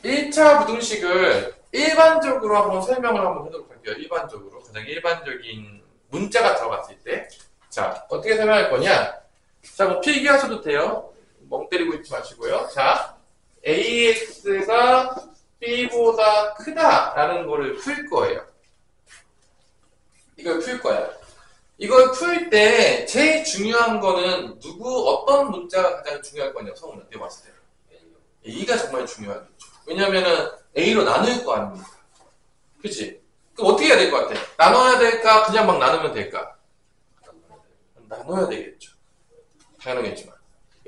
1차 부등식을 일반적으로 한번 설명을 한번 해보도록 할게요. 일반적으로. 가장 일반적인 문자가 들어갔을 때. 자, 어떻게 설명할 거냐? 자, 뭐 필기하셔도 돼요. 멍 때리고 있지 마시고요. 자, AX가 B보다 크다라는 거를 풀 거예요. 이걸 풀 거야. 이걸 풀 때 제일 중요한 거는 어떤 문자가 가장 중요할 거냐, 성우는. 내가 봤을 때. A가 정말 중요하겠죠. 왜냐면은 A로 나눌 거 아닙니까? 그치? 그럼 어떻게 해야 될 것 같아? 나눠야 될까? 그냥 막 나누면 될까? 나눠야 되겠죠. 당연하겠지만.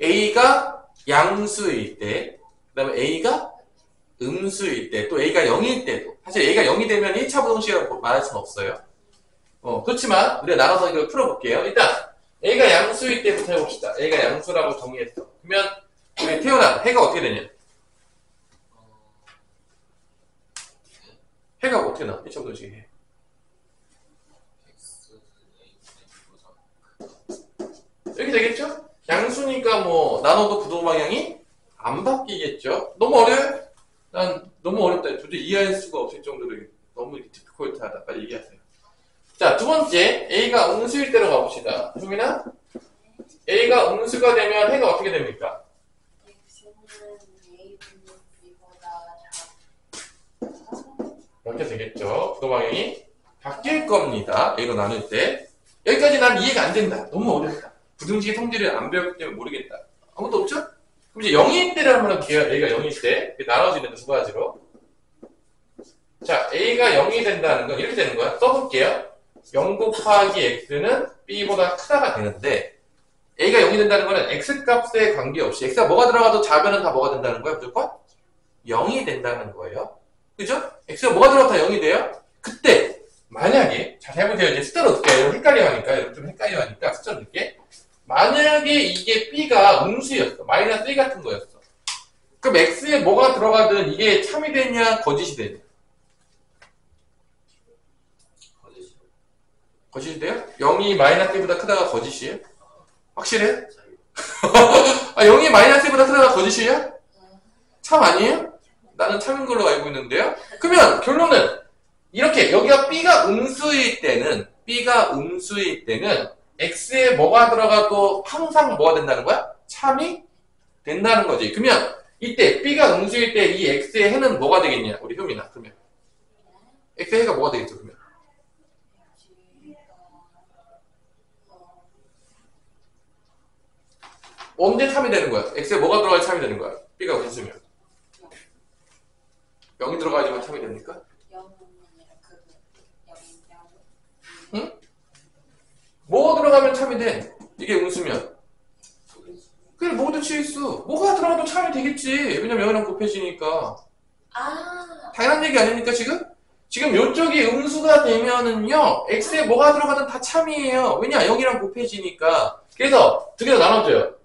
A가 양수일 때, 그 다음에 A가 음수일 때, 또 A가 0일 때도. 사실 A가 0이 되면 1차 부등식이라고 말할 수는 없어요. 그렇지만 우리가 나눠서 이걸 풀어볼게요. 일단 A가 양수일 때부터 해봅시다. A가 양수라고 정의했어. 그러면 우리 태어난 해가 어떻게 되냐? 해가 어떻게 나와? 1차 부등식 해. 이렇게 되겠죠? 양수니까 뭐 나눠도 부동 방향이 안 바뀌겠죠? 너무 어려워요? 난 너무 어렵다. 도저히 이해할 수가 없을 정도로 너무 이렇게 디피컬트하다. 빨리 얘기하세요. 자, 두 번째 A가 음수일 때로 가봅시다. 효민아? A가 음수가 되면 해가 어떻게 됩니까? 이렇게 되겠죠. 부동 방향이 바뀔 겁니다. A로 나눌 때. 여기까지 난 이해가 안 된다. 너무 어렵다. 부등식의 성질을 안 배웠기 때문에 모르겠다. 아무것도 없죠? 그럼 이제 0일 때를 한번 해볼게요. A가 0일 때. 나눠지는 두 가지로. 자, A가 0이 된다는 건 이렇게 되는 거야. 써볼게요. 0 곱하기 X는 B보다 크다가 되는데, A가 0이 된다는 거는 X 값에 관계없이, X가 뭐가 들어가도 좌변은 다 뭐가 된다는 거야? 무조건 0이 된다는 거예요. 그죠? X가 뭐가 들어가도 다 0이 돼요? 그때, 만약에, 자, 해보세요. 이제 숫자로 넣을게요. 여러분 헷갈려 하니까, 여러분 좀 헷갈려 하니까 숫자로 넣을게. 만약에 이게 B가 음수였어. 마이너스 1 같은 거였어. 그럼 X에 뭐가 들어가든 이게 참이 되냐, 거짓이 되냐? 거짓이 돼요? 0이 마이너스 1보다 크다가 거짓이에요? 확실해? 아, 0이 마이너스 1보다 크다가 거짓이에요? 참 아니에요? 나는 참인 걸로 알고 있는데요? 그러면 결론은 이렇게 여기가 B가 음수일 때는 X에 뭐가 들어가도 항상 뭐가 된다는 거야? 참이 된다는 거지. 그러면 이때 B가 음수일 때 이 X의 해는 뭐가 되겠냐? 우리 효민아. 그러면 X의 해가 뭐가 되겠죠? 그러면 언제 참이 되는 거야? X에 뭐가 들어가야 참이 되는 거야? B가 음수면 0이 들어가야지만 참이 됩니까? 응? 뭐가 들어가면 참이 돼? 이게 음수면 그래, 모든 실수. 뭐가 들어가도 참이 되겠지. 왜냐면 0이랑 곱해지니까. 당연한 얘기 아닙니까, 지금? 지금 요쪽이 음수가 되면은요, X에 뭐가 들어가든 다 참이에요. 왜냐? 0이랑 곱해지니까. 그래서 두 개 다 나눠줘요.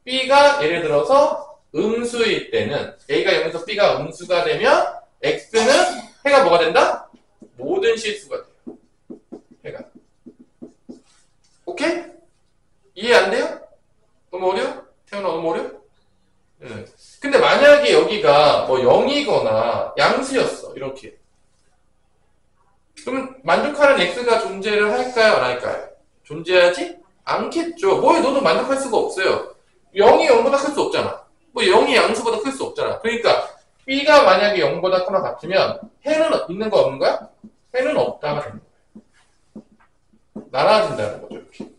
B가 예를 들어서 음수일 때는, A가 0에서 B가 음수가 되면, X는 해가 뭐가 된다? 모든 실수가 돼요. 해가. 오케이? 이해 안 돼요? 너무 어려워? 태어나 너무 어려워? 네. 근데 만약에 여기가 뭐 0이거나 양수였어. 이렇게. 그러면 만족하는 X가 존재를 할까요? 안 할까요? 존재하지 않겠죠. 뭐에 넣어도 만족할 수가 없어요. 0이 0보다 클 수 없잖아. 뭐 0이 양수보다 클 수 없잖아. 그러니까 B가 만약에 0보다 크거나 같으면 해는 있는 거 없는 거야? 해는 없다가 되는 거야. 나눠진다는 거죠. 이렇게.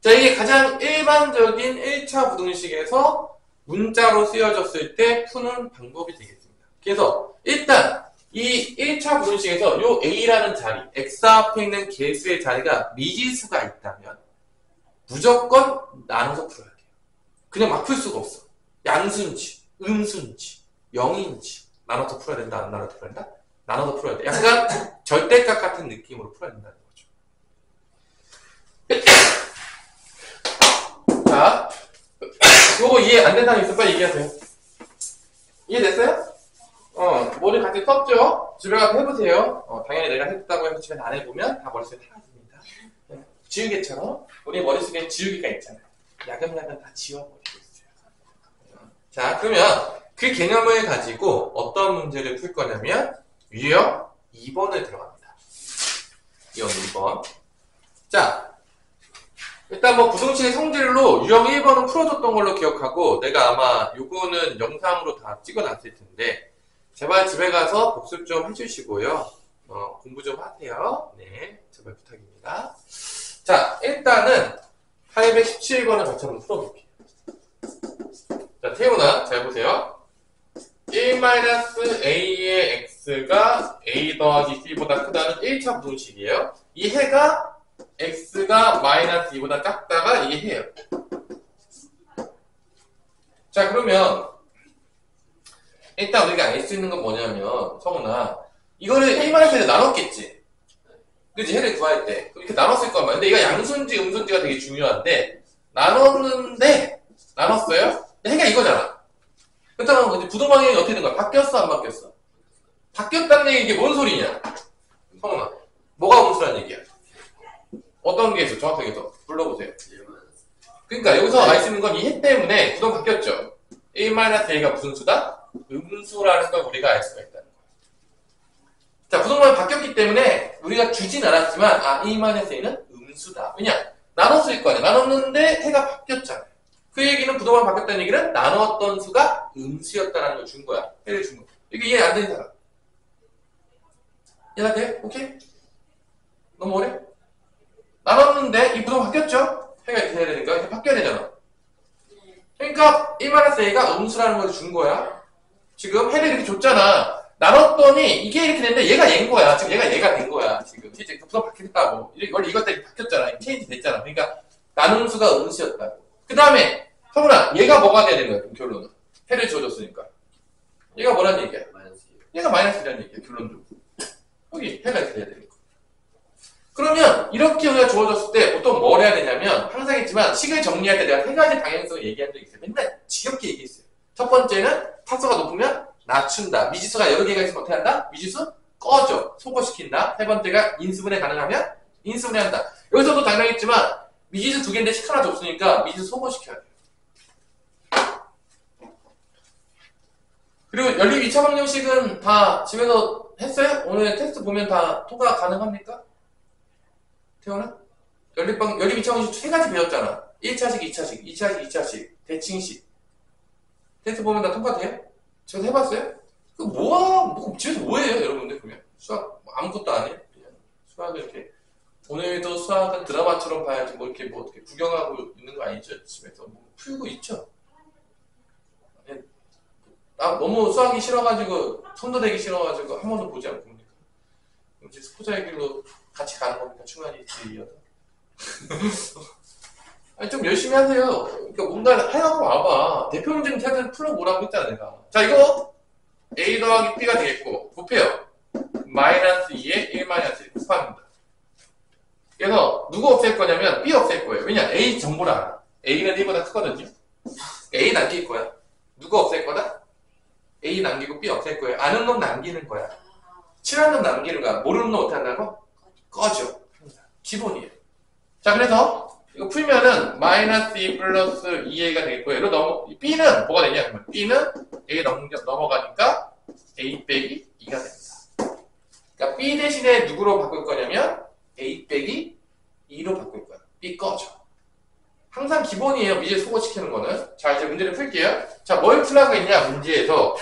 자, 이게 가장 일반적인 1차 부등식에서 문자로 쓰여졌을 때 푸는 방법이 되겠습니다. 그래서 일단 이 1차 부등식에서 요 A라는 자리, X 앞에 있는 개수의 자리가 미지수가 있다면 무조건 나눠서 풀어야 돼요. 그냥 막 풀 수가 없어. 양수인지, 음수인지, 0인지 나눠서 풀어야 된다, 안 나눠서 풀어야 된다? 나눠서 풀어야 돼. 약간 절대값 같은 느낌으로 풀어야 된다는 거죠. 자, 요거 이해 안 된 사람 있어? 빨리 얘기하세요. 이해됐어요? 머리 같이 썼죠? 집에 가서 해보세요. 당연히 내가 했다고 해서 집에 안 해보면 다 머릿속에 사라집니다. 지우개처럼 우리 머릿속에 지우개가 있잖아요. 야금야금 다 지워버리고 있어요. 자, 그러면 그 개념을 가지고 어떤 문제를 풀 거냐면 유형 2번을 들어갑니다. 유형 2번. 자, 일단 뭐 부등식의 성질로 유형 1번은 풀어줬던 걸로 기억하고 내가 아마 요거는 영상으로 다 찍어놨을 텐데 제발 집에 가서 복습 좀 해주시고요. 공부 좀 하세요. 네, 제발 부탁입니다. 자, 일단은 817번을 같이 한번 풀어볼게요. 자, 태훈아, 잘 보세요. 1-a의 x가 a 더하기 b보다 크다는 1차 부등식이에요. 이 해가 x가 마이너스 2보다 작다가 이게 해요. 자, 그러면 일단 우리가 알 수 있는 건 뭐냐면 성훈아, 이거를 a-를 나눴겠지? 그치? 해를 구할 때 이렇게 나눴을 거란 말이야. 근데 이거 양수인지 음수인지가 되게 중요한데 나눴어요? 근데 해가 이거잖아. 그렇다면 부등방향이 어떻게 된 거야? 바뀌었어? 안 바뀌었어? 바뀌었다는 얘기 이게 뭔 소리냐? 성훈아, 뭐가 음수란 얘기야? 어떤 게 있어? 정확하게 더 불러보세요. 그러니까 여기서 알 수 있는 건 이 해 때문에 부등 바뀌었죠. a-a가 무슨 수다? 음수라는 걸 우리가 알 수가 있다는 거야. 자, 부등방향이 바뀌었기 때문에 우리가 주진 않았지만 a-a는 음수다. 왜냐? 나눴을 거 아니야. 나눴는데 해가 바뀌었잖아. 그 얘기는 부등방향이 바뀌었다는 얘기는 나눴던 수가 음수였다는 걸 준 거야. 해를 준 거야. 이게 이해 안 되는 사람? 이해가 돼? 오케이? 너무 어려? 나눴는데 이 부등 바뀌었죠? 해가 이렇게 돼야 되니까 이렇게 바뀌어야 되잖아. 그러니까 1-a가 음수라는 걸 준 거야. 지금 해를 이렇게 줬잖아. 나눴더니 이게 이렇게 됐는데 얘가 얘인 거야. 지금 얘가 된 거야. 지금 이제 부등 바뀌었다고. 원래 이것 때문에 바뀌었잖아. 체인지 됐잖아. 그러니까 나눈 수가 음수였다고. 그 다음에 성훈아, 얘가 뭐가 돼야 되는 거야? 그럼 결론은 해를 주어줬으니까 얘가 뭐란 얘기야? 얘가 마이너스라는 얘기야. 결론적으로 여기 해가 이렇게 돼야 되는 거야. 그러면 이렇게 우리가 주어졌을 때 보통 뭘 해야 되냐면 항상 했지만 식을 정리할 때 내가 세 가지 방향성을 얘기한 적이 있어요. 맨날 지겹게 얘기했어요. 첫 번째는 타수가 높으면 낮춘다. 미지수가 여러 개가 있으면 어떻게 한다? 미지수 꺼져. 소거시킨다. 세 번째가 인수분해 가능하면 인수분해 한다. 여기서도 당연했지만 미지수 두 개인데 식 하나도 없으니까 미지수 소거시켜야 돼요. 그리고 연립 2차 방정식은 다 집에서 했어요? 오늘 테스트 보면 다 통과 가능합니까? 태원아? 연립 2차 방정식 세 가지 배웠잖아. 1차식, 2차식, 2차식, 2차식, 대칭식. 테스트 보면 다 통과돼요? 집에서 해봤어요? 집에서 뭐해요, 여러분들? 그러면 수학 아무것도 안 해요? 그냥 수학을 이렇게 오늘도 수학은 드라마처럼 봐야지 이렇게 어떻게 구경하고 있는 거 아니죠? 집에서 풀고 있죠? 너무 수학이 싫어가지고 손도 대기 싫어가지고 한 번도 보지 않고 이제 스포자의 길로 같이 가는 겁니까? 충분히 이어서 아니 좀 열심히 하세요. 그러니까 뭔가 하려고 와봐. 대표 문제는 테스트 풀어보라고 했잖아 내가. 자, 이거 a 더하기 b가 되겠고 곱해요. 마이너스 2에 1 마이너스 1 곱합니다. 그래서 누구 없앨 거냐면 b 없앨 거예요. 왜냐? a 정보를 알아. a는 1보다 크거든요. a 남길 거야. 누구 없앨 거다? A 남기고 B 없앨 거예요. 아는 놈 남기는 거야. 친한 놈 남기는 거야. 모르는 놈 어떻게 한다고? 꺼져. 기본이에요. 자, 그래서 이거 풀면은 마이너스 2 플러스 2a가 되겠고요. 이거 B는 뭐가 되냐? 그러면 B는 A 넘어가니까 A 빼기 2가 됩니다. 그러니까 B 대신에 누구로 바꿀 거냐면 A 빼기 2로 바꿀 거야. B 꺼져. 항상 기본이에요. 미지에 소거시키는 거는. 자, 이제 문제를 풀게요. 자, 뭘 풀라고 했냐? 문제에서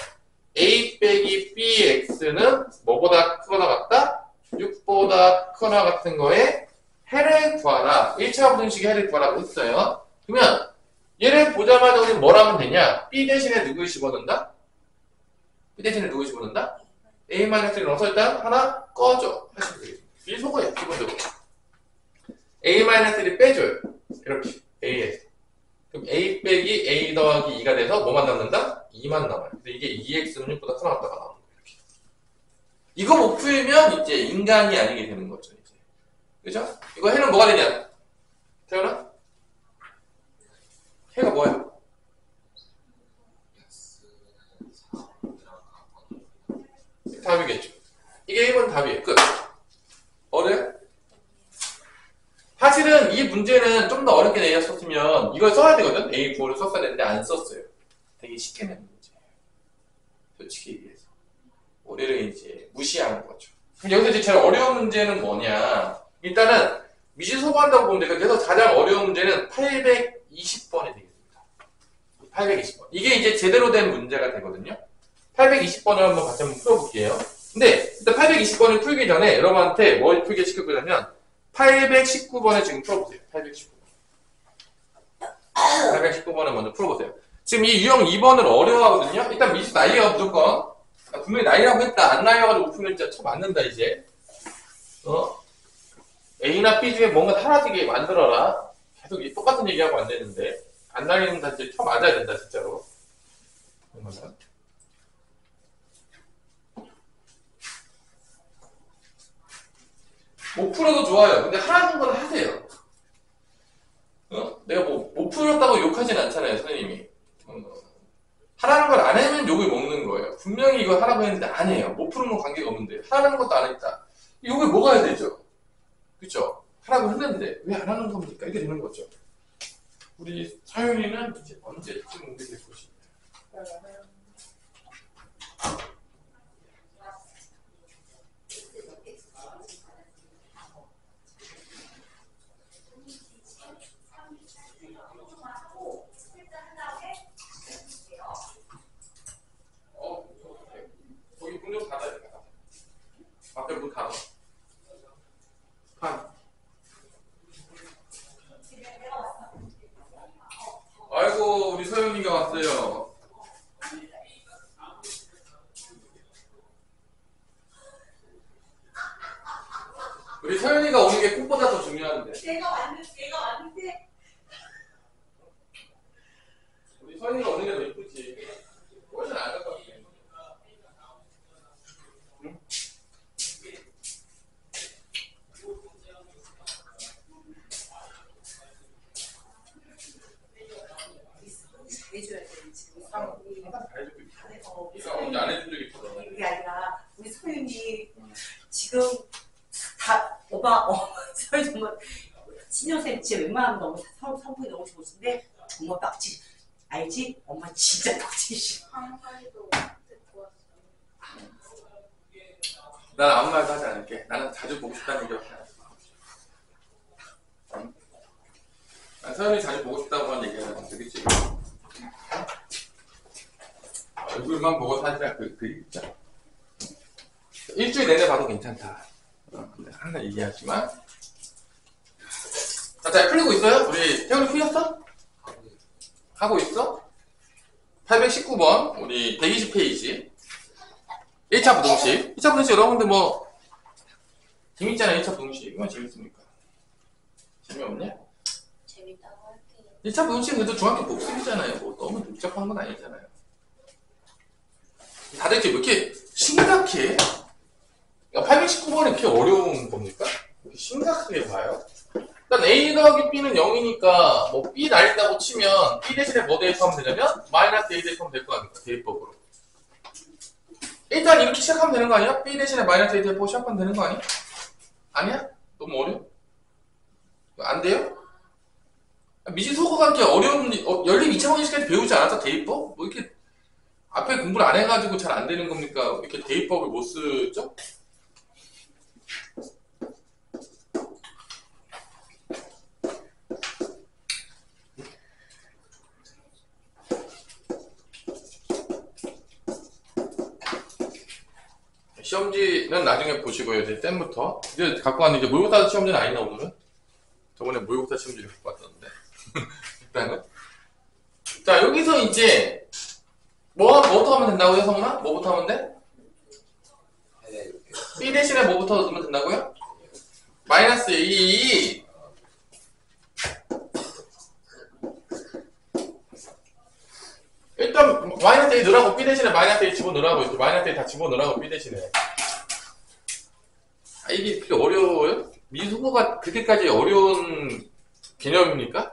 a 빼기 bx는 뭐보다 크거나 같다? 6보다 크거나 같은 거에 해를 구하라. 1차 부등식의 해를 구하라고 했어요. 그러면 얘를 보자마자 우리는 뭘 하면 되냐? b 대신에 누구를 집어넣는다? b 대신에 누구를 집어넣는다? a-를 넣어서 일단 하나 꺼줘. 하시면 되겠습니다. 이 속어요, 기본적으로. a-를 빼줘요. 이렇게 a에서. 그럼 a 빼기 a 더하기 2가 돼서 뭐만 남는다? 2만 남아요. 근데 이게 2x는 6보다 크나 같다가 나오는 거예요. 이렇게. 이거 못 풀면 이제 인간이 아니게 되는 거죠. 이제. 그죠? 이거 해는 뭐가 되냐? 태연아? 해가 뭐야? 답이겠죠. 이게 1번 답이에요. 끝. 어려요? 사실은 이 문제는 좀 더 어렵게 내렸었으면 이걸 써야 되거든? A9를 썼어야 되는데 안 썼어요. 되게 쉽게 낸 문제예요. 솔직히 얘기해서. 우리를 이제 무시하는 거죠. 그럼 여기서 이제 제일 어려운 문제는 뭐냐. 일단은 미지 소거한다고 보면 돼요. 그래서 가장 어려운 문제는 820번이 되겠습니다. 820번. 이게 이제 제대로 된 문제가 되거든요. 820번을 한번 같이 한번 풀어볼게요. 근데 일단 820번을 풀기 전에 여러분한테 뭘 풀게 시킬 거냐면 819번을 지금 풀어보세요. 819번을 먼저 풀어보세요. 지금 이 유형 2번을 어려워하거든요. 일단 미지 난리가 무조건. 분명히 난리라고 했다. 안 날려가지고 풀면 진짜 쳐 맞는다 이제. A나 B 중에 뭔가 사라지게 만들어라. 계속 똑같은 얘기하고 안 되는데. 안 날리는 다 이제 쳐 맞아야 된다 진짜로. 그러면. 못 풀어도 좋아요. 근데 하라는 건 하세요. 내가 못 풀었다고 욕하진 않잖아요, 선생님이. 하라는 걸 안 하면 욕을 먹는 거예요. 분명히 이거 하라고 했는데 안 해요. 못 푸는 건 관계가 없는데. 하라는 것도 안 했다. 욕을 먹어야 되죠. 그쵸? 하라고 했는데 왜 안 하는 겁니까? 이게 되는 거죠. 우리 사연이는 이제 언제쯤 오게 될 것입니다. 거기 문 좀 닫아야 돼. 앞에 문 닫아. 아이고 우리 서윤이가 왔어요. 우리 서윤이가 오는 게 꽃보다 더 중요한데. 내가 왔는데. 우리 서윤이가 오는 게 더 이쁘지. 꽃은 안 갖고 왔네. 응? 해줘야 돼 지금. 항상 잘해주고 있어. 얘가 언제 안 해준 적이 있어. 그게 아니라 우리 소윤이 지금 다 오빠 설 정말 신영쌤 진짜 웬만하면 너무 성분이 너무 좋으신데 정말 빡치 알지? 엄마 진짜 빡치시. 난 아무 말도 하지 않을게. 나는 자주 보고 싶다는 얘기밖에 안 했어. 난 서연이 자주 보고 싶다고 하는 얘기는 안 되겠지. 얼굴만 보고 사니까 그 있죠. 일주일 내내 봐도 괜찮다. 근데 항상 얘기하지만. 잘 풀리고 있어요? 우리 태훈이 풀렸어? 하고 있어? 819번 우리 120페이지 1차 부동식. 1차 부동식 여러분들 뭐 재밌잖아요. 1차 부동식. 이건 재밌습니까? 재미없냐? 재밌다고 할게요. 1차 부동식은 그래도 중학교 복습이잖아요. 뭐 너무 복잡한 건 아니잖아요. 다들 이렇게 왜 이렇게 심각해? 819번이 이렇게 어려운 겁니까? 이렇게 심각하게 봐요? 일단 A 더하기 B는 0이니까 뭐 B 날린다고 치면 B 대신에 뭐 대입하면 되냐면 마이너스 A 대입하면 될 거 아닙니까? 대입법으로. 일단 이렇게 시작하면 되는 거 아니야? B 대신에 마이너스 A 대입하고 시작하면 되는 거 아니야? 아니야? 너무 어려워? 안 돼요? 미지소거가 이렇게 어려운 연립 2차 방정식까지 배우지 않았어? 대입법? 뭐 이렇게 앞에 공부를 안 해가지고 잘 안 되는 겁니까? 이렇게 대입법을 못 쓰죠? 시험지는 나중에 보시고요. 이제 쌤부터. 이제 갖고 왔는 이제 모의고사 시험지는 아니나 오늘은? 저번에 모의고사 시험지를 갖고 왔었는데. 일단은. 자, 여기서 이제 뭐부터 하면 된다고요, 성훈아? 뭐부터 하면 돼? B 대신에 뭐부터 넣으면 된다고요? 마이너스 2. 일단 마이너스 A 넣으라고 B 대신에 마이너스 A 집어넣으라고 이렇게 마이너스 A 다 집어넣으라고 B 대신에. 이게 그렇게 어려워요? 미수고가 그렇게까지 어려운 개념입니까?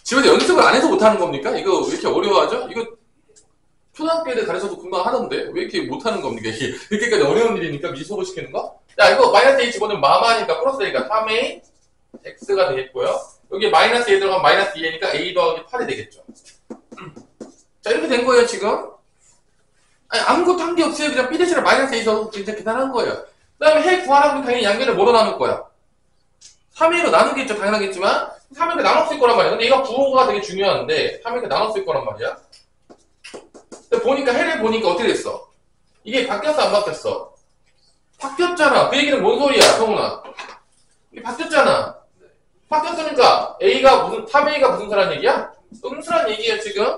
집에서 연습을 안 해서 못하는 겁니까? 이거 왜 이렇게 어려워하죠? 이거 초등학교 때 가르쳐도 금방 하던데 왜 이렇게 못하는 겁니까? 이게 이렇게까지 어려운 일이니까 미수고 시키는 거? 야 이거 마이너스 A 집어넣으면 마마니까 플러스 되니까 3A X가 되겠고요. 여기 마이너스 A 들어가면 마이너스 2A니까 A 더하기 8이 되겠죠. 자 이렇게 된 거예요 지금. 아니, 아무것도 한 게 없어요. 그냥 B 대신에 마이너스 A 써서 진짜 계산한 거예요. 그 다음에 해 구하라고 당연히 양변을 뭐로 나눌 거야? 3A로 나누겠죠. 당연하겠지만 3A가 나눴을 거란 말이야. 근데 얘가 부호가 되게 중요한데 3A가 나눴을 거란 말이야. 근데 보니까 해를 보니까 어떻게 됐어? 이게 바뀌었어 안 바뀌었어? 바뀌었잖아. 그 얘기는 뭔 소리야 성훈아? 이게 바뀌었잖아. 바뀌었으니까 A가 무슨 3A가 무슨 수란 얘기야? 음수란 얘기야 지금.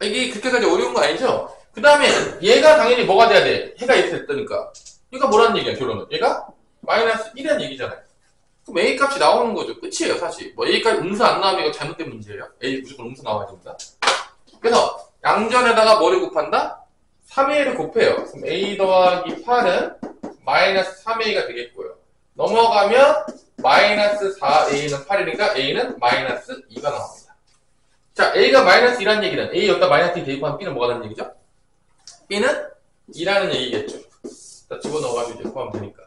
이게 그렇게까지 어려운 거 아니죠? 그 다음에 얘가 당연히 뭐가 돼야 돼? 해가 이렇게 됐다니까. 얘가 뭐라는 얘기야 결론은? 얘가 마이너스 1이라는 얘기잖아요. 그럼 A 값이 나오는 거죠. 끝이에요 사실. 뭐 A 값 음수 안 나오면 이거 잘못된 문제예요. A 무조건 음수 나와야 됩니다. 그래서 양전에다가 뭐를 곱한다? 3A를 곱해요. 그럼 A 더하기 8은 마이너스 3A가 되겠고요. 넘어가면 마이너스 4A는 8이니까 A는 마이너스 2가 나옵니다. 자, A가 마이너스 2라는 얘기는 A 여기다 마이너스 2 대입하면 B는 뭐가 되는 얘기죠? B는 2라는 얘기겠죠. 자, 집어넣어가지고 이제 구하면 되니까.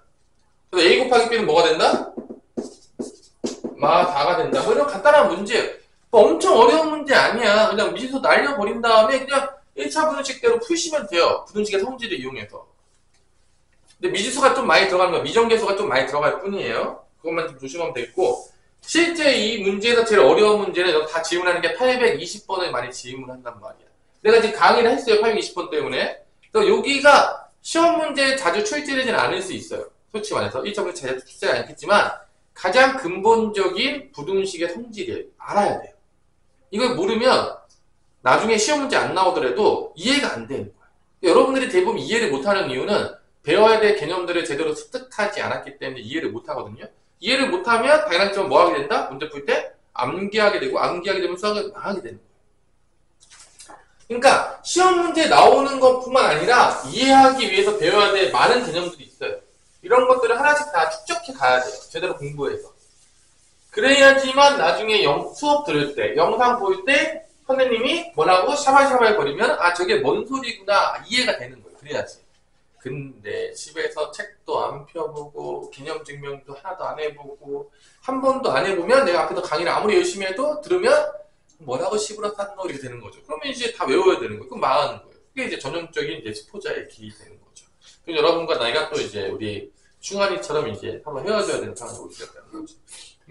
그래서 A 곱하기 B는 뭐가 된다? 마 4가 된다. 뭐 이런 간단한 문제. 뭐 엄청 어려운 문제 아니야. 그냥 미지수 날려버린 다음에 그냥 1차 부등식대로 푸시면 돼요. 부등식의 성질을 이용해서. 근데 미지수가 좀 많이 들어가는 거야. 미정계수가 좀 많이 들어갈 뿐이에요. 그것만 좀 조심하면 되겠고. 실제 이 문제에서 제일 어려운 문제는 다 질문하는 게 820번을 많이 질문한단 말이야. 내가 지금 강의를 했어요. 820번 때문에. 그래서 여기가 시험 문제에 자주 출제되지는 않을 수 있어요. 솔직히 말해서 1차 문제 자주 출제가 않겠지만 가장 근본적인 부등식의 성질을 알아야 돼요. 이걸 모르면 나중에 시험 문제 안 나오더라도 이해가 안 되는 거예요. 여러분들이 대부분 이해를 못하는 이유는 배워야 될 개념들을 제대로 습득하지 않았기 때문에 이해를 못하거든요. 이해를 못하면 당연히 뭐 하게 된다? 문제 풀 때 암기하게 되고 암기하게 되면 수학을 망하게 되는 거예요. 그러니까 시험 문제에 나오는 것뿐만 아니라 이해하기 위해서 배워야 될 많은 개념들이 있어요. 이런 것들을 하나씩 다 축적해 가야 돼요. 제대로 공부해서. 그래야지만 나중에 수업 들을 때, 영상 볼 때 선생님이 뭐라고 샤발샤발 거리면 아 저게 뭔 소리구나 이해가 되는 거예요. 그래야지. 근데 집에서 책도 안 펴보고 개념 증명도 하나도 안 해보고 한 번도 안 해보면 내가 앞에서 강의를 아무리 열심히 해도 들으면 뭐라고 시부라 쌌노 이렇게 되는 거죠. 그러면 이제 다 외워야 되는 거예요. 그럼 망하는 거예요. 그게 이제 전형적인 이제 스포자의 길이 되는 거죠. 그럼 여러분과 나이가 또 이제 우리 충환이처럼 이제 한번 헤어져야 되는 상황이 오게 된다는 거죠.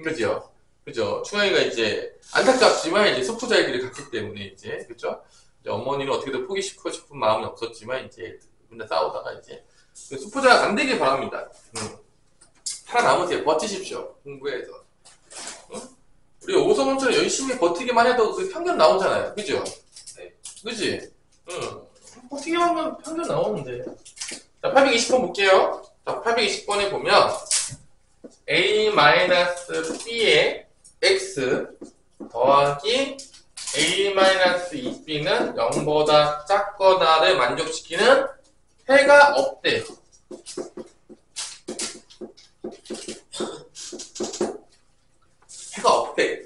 그죠? 그죠? 충환이가 이제 안타깝지만 이제 스포자의 길을 갔기 때문에 이제 그죠? 이제 어머니는 어떻게든 포기시키고 싶은 마음이 없었지만 이제 맨날 싸우다가 이제 수포자가 안 되길 바랍니다. 살아남으세요. 버티십시오. 공부해서. 응? 우리 오성훈처럼 열심히 버티기만 해도 그 평균 나오잖아요. 그죠? 네. 그지? 응. 버티기만 하면 평균 나오는데. 자, 820번 볼게요. 자, 820번에 보면 A-B의 X 더하기 A-2B는 0보다 작거나를 만족시키는 해가 없대요. 해가 없대.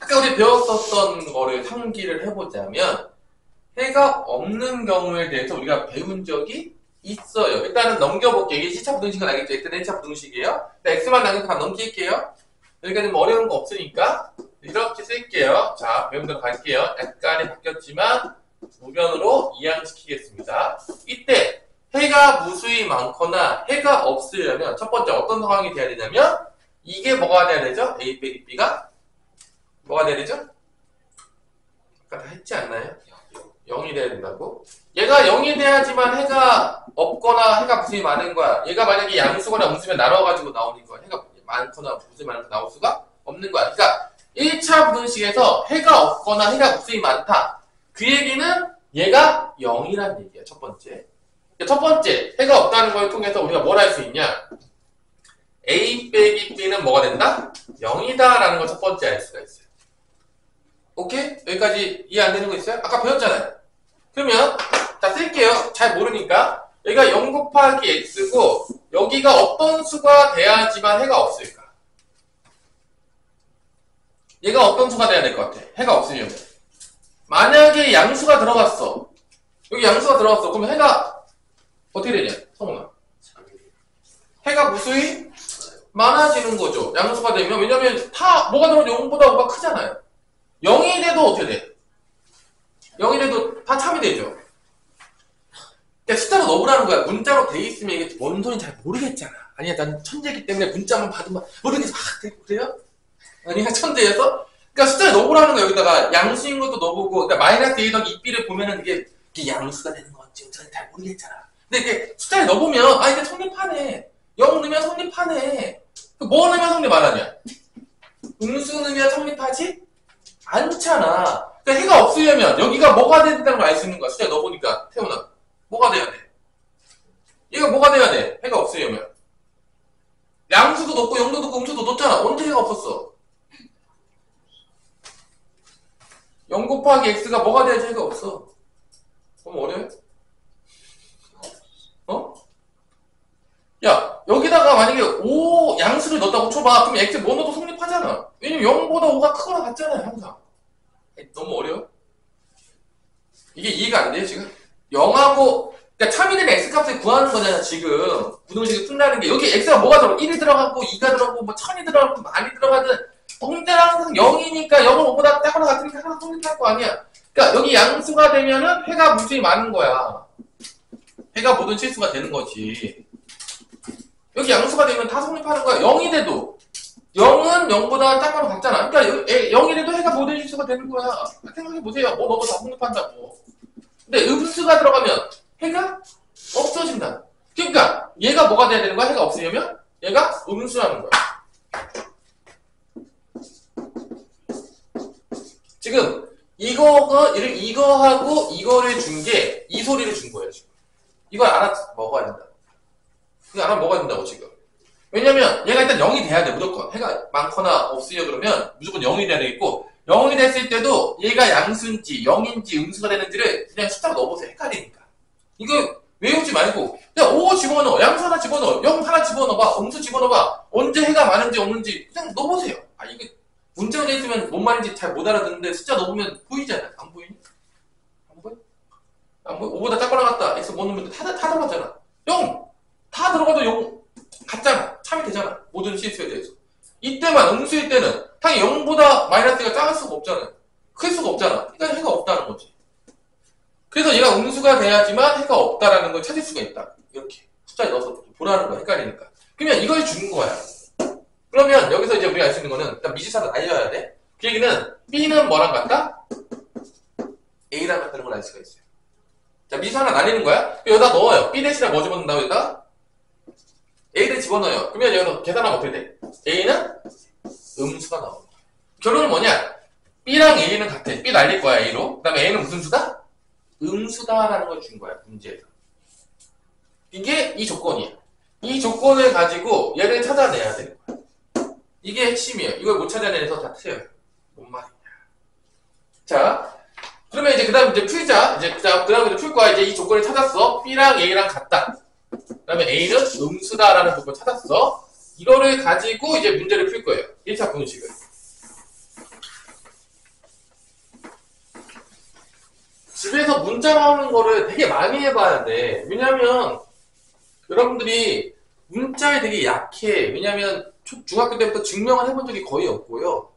아까 우리 배웠었던 거를 상기를 해보자면 해가 없는 경우에 대해서 우리가 배운 적이 있어요. 일단은 넘겨볼게요. 이게 시차 부등식은 알겠죠? 일단 1차 부등식이에요. X만 나는 다 넘길게요. 여기까지 뭐 어려운 거 없으니까 이렇게 쓸게요. 자, 배운 대로 갈게요. 약간이 바뀌었지만 우변으로 이항시키겠습니다. 이때 해가 무수히 많거나 해가 없으려면 첫 번째 어떤 상황이 돼야 되냐면 이게 뭐가 돼야 되죠? A 빼기 B가 뭐가 돼야 되죠? 아까 다 했지 않나요? 0이 돼야 된다고? 얘가 0이 돼야지만 해가 없거나 해가 무수히 많은 거야. 얘가 만약에 양수거나 음수면 나눠가지고 나오는 거야. 해가 많거나 무수히 많은 거 나올 수가 없는 거야. 그러니까 1차 부등식에서 해가 없거나 해가 무수히 많다. 그 얘기는 얘가 0이란 얘기야. 첫 번째. 첫 번째, 해가 없다는 걸 통해서 우리가 뭘 할 수 있냐? A 빼기 B는 뭐가 된다? 0이다 라는 걸 첫 번째 알 수가 있어요. 오케이? 여기까지 이해 안 되는 거 있어요? 아까 배웠잖아요. 그러면 자 쓸게요. 잘 모르니까 여기가 0 곱하기 X고 여기가 어떤 수가 돼야지만 해가 없을까? 얘가 어떤 수가 돼야 될 것 같아? 해가 없으려면 만약에 양수가 들어갔어. 여기 양수가 들어갔어. 그러면 해가 어떻게 되냐? 성훈아. 해가 무수히 많아지는 거죠. 양수가 되면. 왜냐면 다 뭐가 들어도 0보다 5가 크잖아요. 0이 돼도 어떻게 돼? 0이 돼도 다 참이 뭐라는 거야? 문자로 돼 있으면 이게 뭔 소리인지 잘 모르겠잖아. 아니야, 난 천재이기 때문에 문자만 받으면 모르겠어. 그래요? 아니야, 천재여서? 그러니까 숫자를 넣어보라는 거야. 여기다가 양수인 것도 넣어보고, 그러니까 마이너스 1 더하기 2b를 보면은 이게 양수가 되는 건지 저는 잘 모르겠잖아. 근데 이게 숫자를 넣어보면, 아, 이게 성립하네. 0 넣으면 성립하네. 뭐 넣으면 성립 안 하냐? 음수 넣으면 성립하지? 않잖아. 그러니까 해가 없으려면 여기가 뭐가 돼야 된다는 걸 알 수 있는 거야. 숫자 넣어보니까, 태훈아. 뭐가 돼야 돼? 얘가 뭐가 돼야 돼? 해가 없으려면. 양수도 넣고 0도 넣고 음수도 넣었잖아. 언제 해가 없었어? 0 곱하기 x가 뭐가 돼야지 해가 없어? 너무 어려워? 어? 야, 여기다가 만약에 5 양수를 넣었다고 쳐봐. 그럼 x 뭐 넣어도 성립하잖아. 왜냐면 0보다 5가 크거나 같잖아요, 항상. 너무 어려워? 이게 이해가 안 돼요, 지금? 0하고, 그러니까 참이된 x값을 구하는 거잖아, 지금. 부등식을 푼다는 게. 여기 x가 뭐가 들어가? 1이 들어가고, 2가 들어가고, 뭐 1000이 들어가고, 많이 들어가든, 홍대는 항상 0이니까 0은 5보다 작거나 같으니까 항상 성립할 거 아니야. 그러니까 여기 양수가 되면은 해가 무수히 많은 거야. 해가 모든 실수가 되는 거지. 여기 양수가 되면 다 성립하는 거야. 0이 돼도 0은 0보다 작거나 같잖아. 그러니까 0이 돼도 해가 모든 실수가 되는 거야. 생각해보세요. 뭐 너도 다 성립한다고. 근데 음수가 들어가면 해가 없어진다. 그러니까 얘가 뭐가 돼야 되는 거야? 해가 없으려면 얘가 음수라는 거야. 지금 이거하고 이거를 준 게 이 소리를 준 거예요. 지금. 이걸 먹어야 된다. 이거 먹어야 된다고 지금. 왜냐면 얘가 일단 0이 돼야 돼. 무조건. 해가 많거나 없으려 그러면 무조건 0이 돼야 되겠고 0이 됐을 때도 얘가 양수인지 0인지 음수가 되는지를 그냥 숫자로 넣어보세요. 헷갈리니까. 이거 외우지 말고 그냥 5 집어넣어. 양수 하나 집어넣어. 0 하나 집어넣어봐. 음수 집어넣어봐. 언제 해가 많은지 없는지 그냥 넣어보세요. 아 이게 문제가 돼 있으면 뭔 말인지 잘 못 알아듣는데 숫자 넣으면 보이잖아. 안 보이니? 안 보여? 안 보여? 5보다 작거나 같다. x 뭐 넣으면 다 들어가잖아. 0! 다 들어가도 0 같잖아. 참이 되잖아. 모든 실수에 대해서. 이때만 음수일 때는 당연히 0보다 마이너스가 작을 수가 없잖아. 클 수가 없잖아. 그러니까 해가 없다는 거지. 그래서 얘가 음수가 돼야지만 해가 없다라는 걸 찾을 수가 있다. 이렇게 숫자에 넣어서 보라는 거야. 헷갈리니까. 그러면 이걸 준 거야. 그러면 여기서 이제 우리가 알 수 있는 거는 일단 미지사를 알려야 돼. 그 얘기는 B는 뭐랑 같다? A랑 같다는 걸 알 수가 있어요. 자, 미지사를 나뉘는 거야. 여기다 넣어요. B 대신에 뭐 집어넣는다고 여기다? A를 집어넣어요. 그러면 여기서 계산하면 어떻게 돼? A는 음수가 나오는 거야. 결론은 뭐냐? B랑 A는 같아. B 날릴 거야, A로. 그 다음에 A는 무슨 수다? 음수다라는 걸 준 거야, 문제에서. 이게 이 조건이야. 이 조건을 가지고 얘를 찾아내야 되는 거야. 이게 핵심이에요. 이걸 못 찾아내서 다 틀려요. 뭔 말이냐. 자, 그러면 이제 그 다음 이제 풀자. 이제 그 다음 이제 풀 거야. 이제 이 조건을 찾았어. B랑 A랑 같다. 그 다음에 A는 음수다라는 조건을 찾았어. 이거를 가지고 이제 문제를 풀 거예요. 1차 분식을. 집에서 문자 나오는 거를 되게 많이 해봐야 돼. 왜냐면 여러분들이 문자에 되게 약해. 왜냐면 중학교 때부터 증명을 해본 적이 거의 없고요.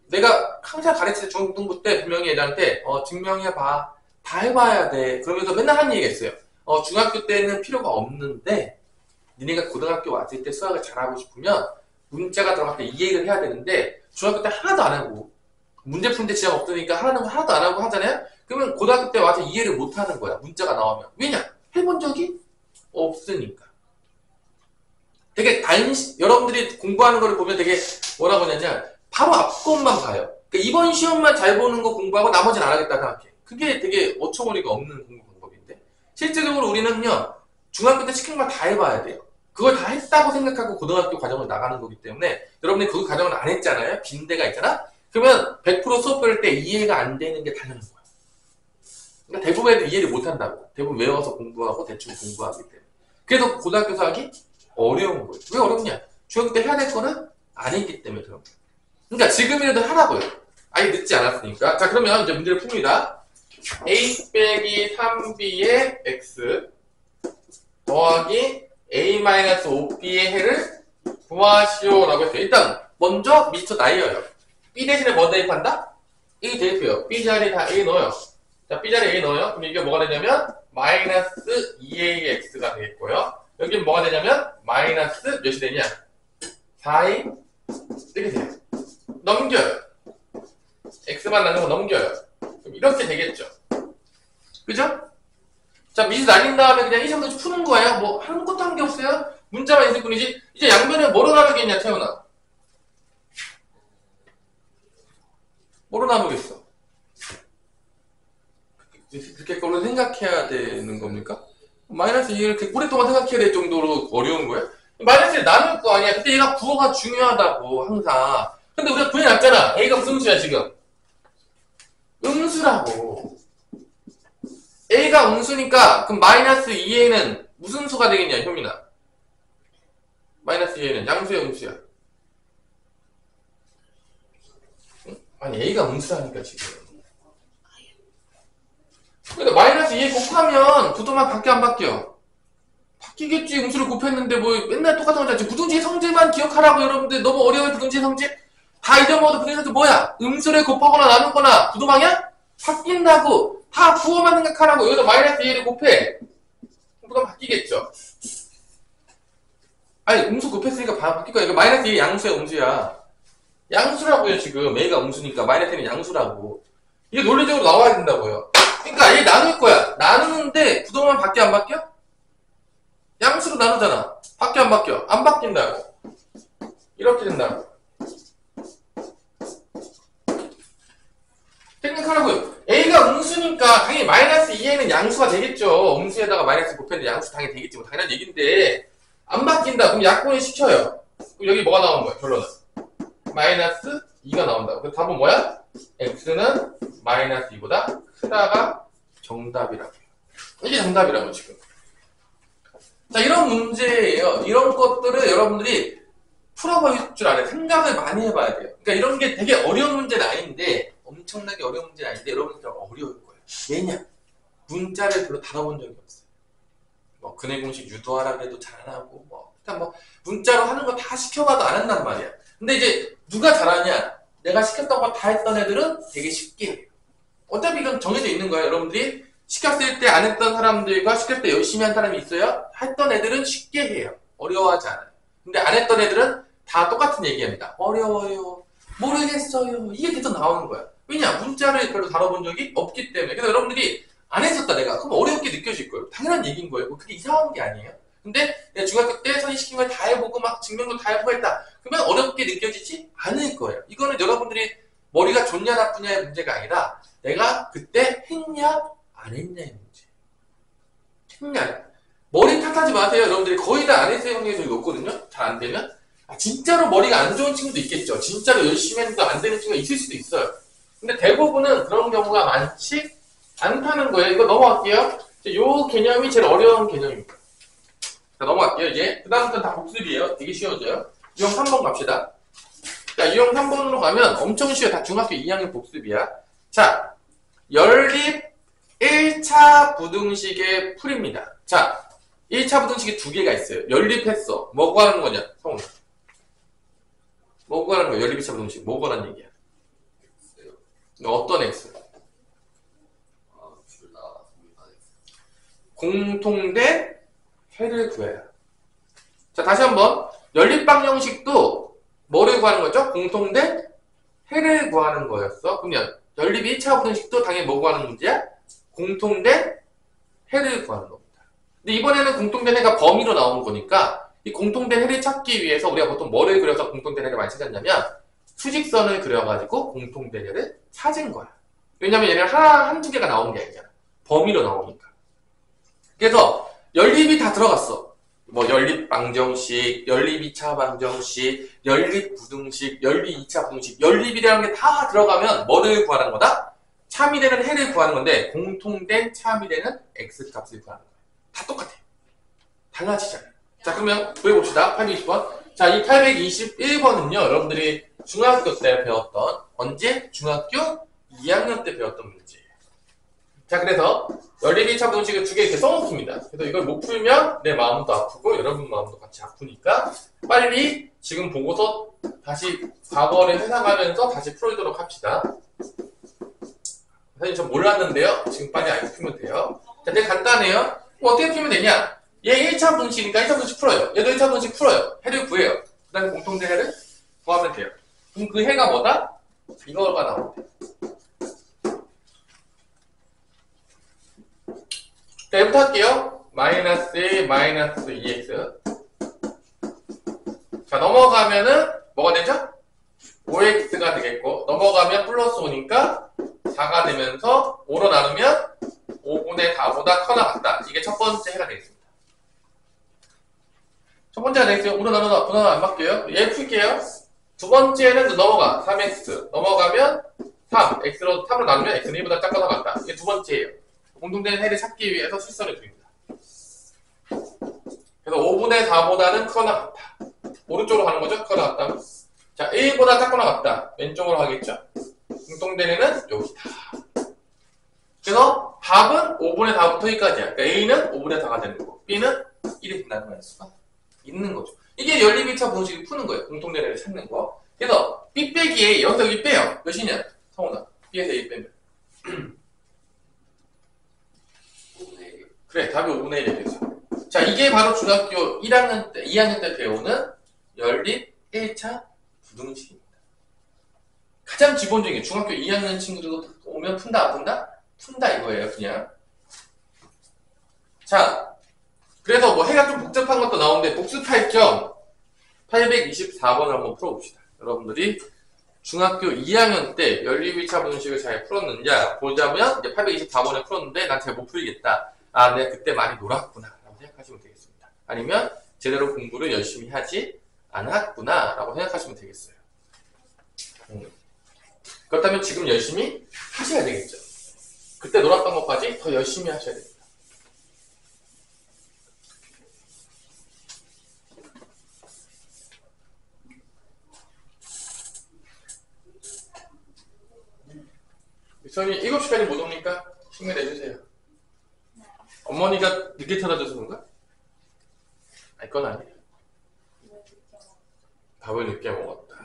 내가 항상 가르칠 때 중등부 때 분명히 애들한테 증명해봐. 다 해봐야 돼. 그러면서 맨날 하는 얘기가 있어요. 중학교 때는 필요가 없는데 니네가 고등학교 왔을 때 수학을 잘하고 싶으면 문자가 들어갈 때 이해를 해야 되는데 중학교 때 하나도 안 하고 문제 푸는데 지장 없으니까 하는 거 하나도 안 하고 하잖아요. 그러면 고등학교 때 와서 이해를 못 하는 거야. 문자가 나오면. 왜냐? 해본 적이 없으니까. 되게 여러분들이 공부하는 거를 보면 되게 뭐라고 하냐면 바로 앞것만 봐요. 그러니까 이번 시험만 잘 보는 거 공부하고 나머지는 안 하겠다 생각해. 그게 되게 어처구니가 없는 공부 방법인데 실질적으로 우리는요 중학교 때 시킨 걸 다 해봐야 돼요. 그걸 다 했다고 생각하고 고등학교 과정을 나가는 거기 때문에 여러분이 그 과정을 안 했잖아요. 빈대가 있잖아. 그러면 100% 수업 배울 때 이해가 안 되는 게 당연한 거야. 그러니까 대부분 애들 이해를 못 한다고. 대부분 외워서 공부하고 대충 공부하기 때문에. 그래서 고등학교 수학이 어려운 거예요. 왜 어렵냐? 중학교 때 해야 될 거는 안 했기 때문에 그런 거예요. 그러니까 지금이라도 하라고요. 아예 늦지 않았으니까. 자, 그러면 이제 문제를 풉니다. a 빼기 3b의 x 더하기 a-5b의 해를 구하시오라고 했어요. 일단 먼저 미스터 나이어요. b 대신에 뭐 대입한다? a 대입해요. b 자리에 다 a 넣어요. 자, b 자리에 a 넣어요. 그럼 이게 뭐가 되냐면 마이너스 2ax가 되겠고요. 여기는 뭐가 되냐면 마이너스 몇이 되냐? 4a 이렇게 돼요. 넘겨요. x만 나는 거 넘겨요. 그럼 이렇게 되겠죠. 그죠? 자, 미지 날린 다음에 그냥 이 정도 푸는 거예요. 뭐 한 것도 한 게 없어요. 문자만 있을 뿐이지. 이제 양변에 뭐로 나누겠냐, 태연아? 뭐로 나누겠어? 그렇게 그걸 생각해야 되는 겁니까? 마이너스 2를 이렇게 오랫동안 생각해야 될 정도로 어려운 거예요? 마이너스를 나눌 거 아니야. 근데 얘가 부호가 중요하다고, 항상. 근데 우리가 구해놨잖아. A가 무슨 음수야, 지금? 음수라고. A가 음수니까, 그럼 마이너스 2A는 무슨 수가 되겠냐, 효민아? 마이너스 2A는 양수야, 음수야? 응? 아니, A가 음수라니까, 지금. 근데 마이너스 2에 곱하면 부도만 바뀌어 안 바뀌어? 바뀌겠지. 음수를 곱했는데 뭐 맨날 똑같은 거잖아. 부등식의 성질만 기억하라고. 여러분들 너무 어려워요. 부등식의 성질 다 잊어먹어도 부등식의 성질 뭐야? 음수를 곱하거나 나누거나 부도방향 바뀐다고. 다 부호만 생각하라고. 여기다 마이너스 2를 곱해. 부도 바뀌겠죠. 아니 음수 곱했으니까 바뀔 거야. 이거 마이너스 2 양수야, 음수야. 양수라고요. 지금 A가 음수니까 마이너스 2는 양수라고. 이게 논리적으로 나와야 된다고요. 그러니까 얘 나눌 거야. 나누는데 부동만 바뀌어 안 바뀌어? 양수로 나누잖아. 바뀌어 안 바뀌어? 안 바뀐다고. 이렇게 된다고. 생각하라고요. A가 음수니까 당연히 마이너스 2A는 양수가 되겠죠. 음수에다가 마이너스 곱했는데 양수 당연히 되겠지. 뭐 당연한 얘기인데 안 바뀐다. 그럼 약분을 시켜요. 그럼 여기 뭐가 나오는 거야? 결론은 마이너스 2가 나온다고. 그럼 답은 뭐야? x는 마이너스 2보다 크다가 정답이라고. 이게 정답이라고 지금. 자, 이런 문제예요. 이런 것들을 여러분들이 풀어볼 줄 알아요. 생각을 많이 해봐야 돼요. 그러니까 이런 게 되게 어려운 문제는 아닌데, 엄청나게 어려운 문제는 아닌데 여러분들 어려울 거예요. 왜냐? 문자를 별로 다뤄본 적이 없어요. 뭐 근해 공식 유도하라고 해도 잘 안 하고, 뭐 일단 뭐 문자로 하는 거 다 시켜봐도 안 한단 말이야. 근데 이제 누가 잘하냐? 내가 시켰던 거 다 했던 애들은 되게 쉽게 해요. 어차피 이건 정해져 있는 거예요. 여러분들이 시켰을 때 안 했던 사람들과 시켰을 때 열심히 한 사람이 있어요. 했던 애들은 쉽게 해요. 어려워하지 않아요. 근데 안 했던 애들은 다 똑같은 얘기합니다. 어려워요. 모르겠어요. 이게 계속 나오는 거야. 왜냐? 문자를 별로 다뤄본 적이 없기 때문에. 그래서 여러분들이 안 했었다 내가. 그럼 어렵게 느껴질 거예요. 당연한 얘기인 거예요. 그게 이상한 게 아니에요. 근데 내가 중학교 때 선생님 시킨 걸 다 해보고 막 증명도 다 해보고 했다. 그러면 어렵게 느껴지지 않을 거예요. 이거는 여러분들이 머리가 좋냐 나쁘냐의 문제가 아니라 내가 그때 했냐 안 했냐의 문제. 했냐. 머리 탓하지 마세요. 여러분들이 거의 다 안 했어요. 확률이 되게 높거든요. 잘 안 되면. 진짜로 머리가 안 좋은 친구도 있겠죠. 진짜로 열심히 했는데 안 되는 친구가 있을 수도 있어요. 근데 대부분은 그런 경우가 많지 않다는 거예요. 이거 넘어갈게요. 이 개념이 제일 어려운 개념입니다. 자, 넘어갈게요. 이제 그 다음부터는 다 복습이에요. 되게 쉬워져요. 유형 3번 갑시다. 자, 유형 3번으로 가면 엄청 쉬워요. 다 중학교 2학년 복습이야. 자, 연립 1차 부등식의 풀입니다. 자, 1차 부등식이 두 개가 있어요. 연립했어. 뭐 구하는 거냐? 성훈아. 뭐 구하는 거야? 연립 2차 부등식. 뭐 구하는 얘기야? 어떤 x? 공통된 해를 구해라. 자, 다시 한번. 연립방정식도 뭐를 구하는 거죠? 공통된 해를 구하는 거였어. 그러면 연립 1차 부등식도 당연히 뭐 구하는 문제야? 공통된 해를 구하는 겁니다. 근데 이번에는 공통된 해가 범위로 나온 거니까 이 공통된 해를 찾기 위해서 우리가 보통 뭐를 그려서 공통된 해를 많이 찾았냐면 수직선을 그려가지고 공통된 해를 찾은 거야. 왜냐면 얘는 한두 개가 나온 게 아니잖아. 범위로 나오니까. 그래서 연립이 다 들어갔어. 뭐 연립 방정식, 연립 2차 방정식, 연립 부등식, 연립 2차 부등식, 연립이라는 게 다 들어가면 뭐를 구하는 거다? 참이 되는 해를 구하는 건데 공통된 참이 되는 x값을 구하는 거야. 다 똑같아. 달라지잖아요. 자, 그러면 구해봅시다. 820번. 자, 이 821번은요, 여러분들이 중학교 때 배웠던, 언제? 중학교 2학년 때 배웠던 문제예요. 자, 그래서 연립 1차 부등식을 두 개 이렇게 써놓습니다. 그래서 이걸 못 풀면 내 마음도 아프고 여러분 마음도 같이 아프니까 빨리 지금 보고서 다시 과거를 회상하면서 다시 풀도록 합시다. 선생님 저 몰랐는데요. 지금 빨리 알고 풀면 돼요. 자, 자, 되게 간단해요. 뭐 어떻게 풀면 되냐? 얘 1차 분식이니까 1차 분식 풀어요. 얘도 1차 분식 풀어요. 해를 구해요. 그 다음에 공통대해를 구하면 돼요. 그럼 그 해가 뭐다? 이거가 나오면 돼요. 자, 얘부터 할게요. 마이너스 1, 마이너스 2x. 자, 넘어가면은 뭐가 되죠? 5x가 되겠고, 넘어가면 플러스 5니까 4가 되면서 5로 나누면 5분의 4보다 커나 같다. 이게 첫 번째 해가 되겠습니다. 첫 번째가 되겠어요. 5로 나누나 분하나 안 바뀌어요. 얘 풀게요. 두 번째는 넘어가. 3x. 넘어가면 3. x로 3로 나누면 x는 1보다 작거나 같다. 이게 두 번째예요. 공통된 해를 찾기 위해서 실선을 그립니다. 그래서 5분의 4보다는 커나 같다. 오른쪽으로 가는 거죠? 커나 같다. 자, 1보다 작거나 같다. 왼쪽으로 하겠죠? 공통된 해는 여기다. 그래서 답은 5분의 4부터 1까지야. 그러니까 A는 5분의 4가 되는 거고, B는 1이 된다는 말 수가 있는 거죠. 이게 연립 1차 분식을 푸는 거예요. 공통된 해를 찾는 거. 그래서 B 빼기 A, 여기서 여기 빼요. 몇이냐? 성훈아. B에서 A 빼면. 그래, 답이 5분의 1이 되죠. 자, 이게 바로 중학교 1학년 때, 2학년 때 배우는 연립 1차 부등식입니다. 가장 기본적인 중학교 2학년 친구들도 오면 푼다, 안 푼다? 푼다 이거예요, 그냥. 자, 그래서 뭐 해가 좀 복잡한 것도 나오는데 복습할 겸 824번을 한번 풀어봅시다. 여러분들이 중학교 2학년 때 연립 1차 분식을 잘 풀었느냐 보자면 이제 824번을 풀었는데 난 잘 못 풀겠다. 아, 내가 그때 많이 놀았구나 라고 생각하시면 되겠습니다. 아니면 제대로 공부를 열심히 하지 않았구나 라고 생각하시면 되겠어요. 그렇다면 지금 열심히 하셔야 되겠죠. 그때 놀았던 것까지 더 열심히 하셔야 됩니다. 미선이 7시까지 못 옵니까? 신경 내주세요. 어머니가 늦게 찾아줘서 그런가? 아니, 그건 아니에요. 밥을 늦게 먹었다.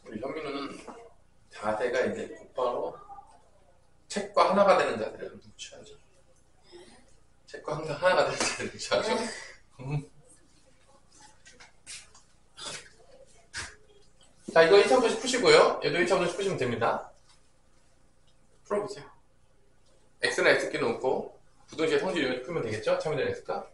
우리 현민우는 자세가 이제 곧바로 책과 하나가 되는 자세를 한번 취하죠. 책과 항상 하나가 되는 자세를 취하죠. 자, 이거 1차 분식 푸시고요. 얘도 1차 분식 푸시면 됩니다. 풀어보세요. x나 x끼 놓고 부등식의 성질 이렇게 풀면 되겠죠? 참여된 x가.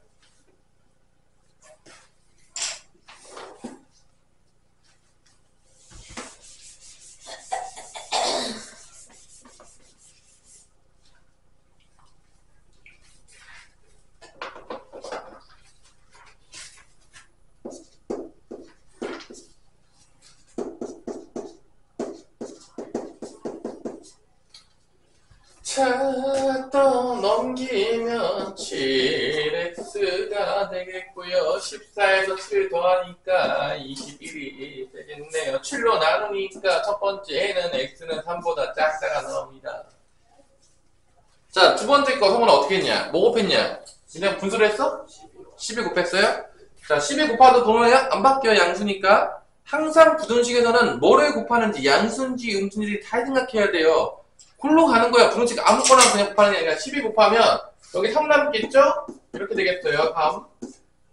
자, 또 넘기면 7x가 되겠고요. 14에서 7 더하니까 21이 되겠네요. 7로 나누니까 첫 번째는 x는 3보다 작다가 나옵니다. 자, 두 번째 거 성훈아 어떻게 했냐? 뭐 곱했냐? 그냥 분수를 했어? 10에 곱했어요? 자, 10에 곱하도 동호회 안 바뀌어요. 양수니까. 항상 부등식에서는 뭐를 곱하는지 양수인지 음수인지 다 생각해야 돼요. 골로 가는 거야. 부등식 아무거나 그냥 곱하는 게 아니라 12 곱하면 여기 3 남겠죠? 이렇게 되겠어요. 다음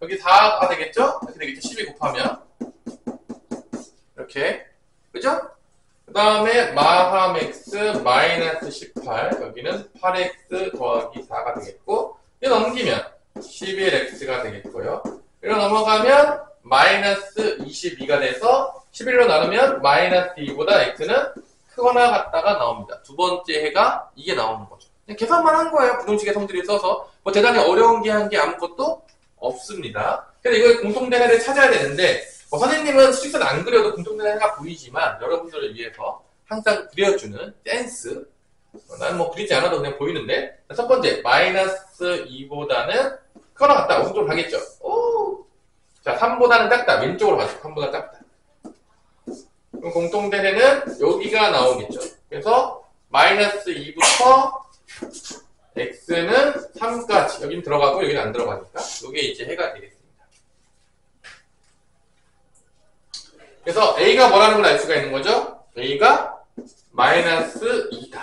여기 4가 되겠죠? 이렇게 되겠죠? 12 곱하면 이렇게 그죠? 그 다음에 마함 x 마이너스 18 여기는 8x 더하기 4가 되겠고 이거 넘기면 11x가 되겠고요. 이거 넘어가면 마이너스 22가 돼서 11로 나누면 마이너스 2보다 x는 크거나 같다가 나옵니다. 두 번째 해가 이게 나오는 거죠. 그냥 계산만 한 거예요. 부등식의 성질을 써서 뭐 대단히 어려운 게 한 게 아무것도 없습니다. 그래서 이걸 공통된 해를 찾아야 되는데 선생님은 수직선 안 그려도 공통된 해가 보이지만 여러분들을 위해서 항상 그려주는 댄스. 나는 뭐 그리지 않아도 그냥 보이는데 첫 번째 마이너스 2보다는 크거나 같다. 오른쪽으로 가겠죠. 오. 자 3보다는 작다. 왼쪽으로 가죠. 3보다 작다. 그럼 공통된 해는 여기가 나오겠죠. 그래서 마이너스 2부터 x는 3까지 여긴 들어가고 여기는 안 들어가니까 이게 이제 해가 되겠습니다. 그래서 a가 뭐라는 걸 알 수가 있는 거죠. a가 마이너스 2다.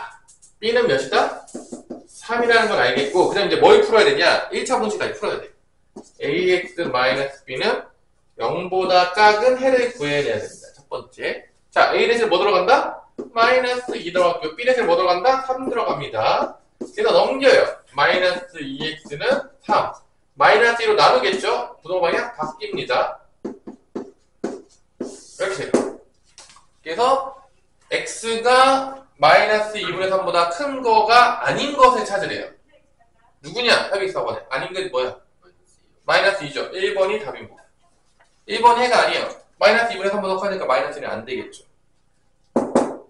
b는 몇이다? 3이라는 걸 알겠고 그 다음 이제 뭘 풀어야 되냐? 1차 분식 다시 풀어야 돼. ax-b는 0보다 작은 해를 구해내야 됩니다. 첫 번째. 자, a 대신에 뭐 들어간다? 마이너스 2 들어갔고요. b 대신에 뭐 들어간다? 3 들어갑니다. 그래서 넘겨요. 마이너스 2x는 3. 마이너스 2로 나누겠죠? 부동 방향 바뀝니다. 이렇게 돼요. 그래서 x가 마이너스 2분의 3보다 큰 거가 아닌 것을 찾으래요. 누구냐? 답이 4번에. 아닌 게 뭐야? 마이너스 2죠. 1번이 답입니다. 1번 해가 아니에요. 마이너스 2분의 3보다 커니까 마이너스 1이 안 되겠죠.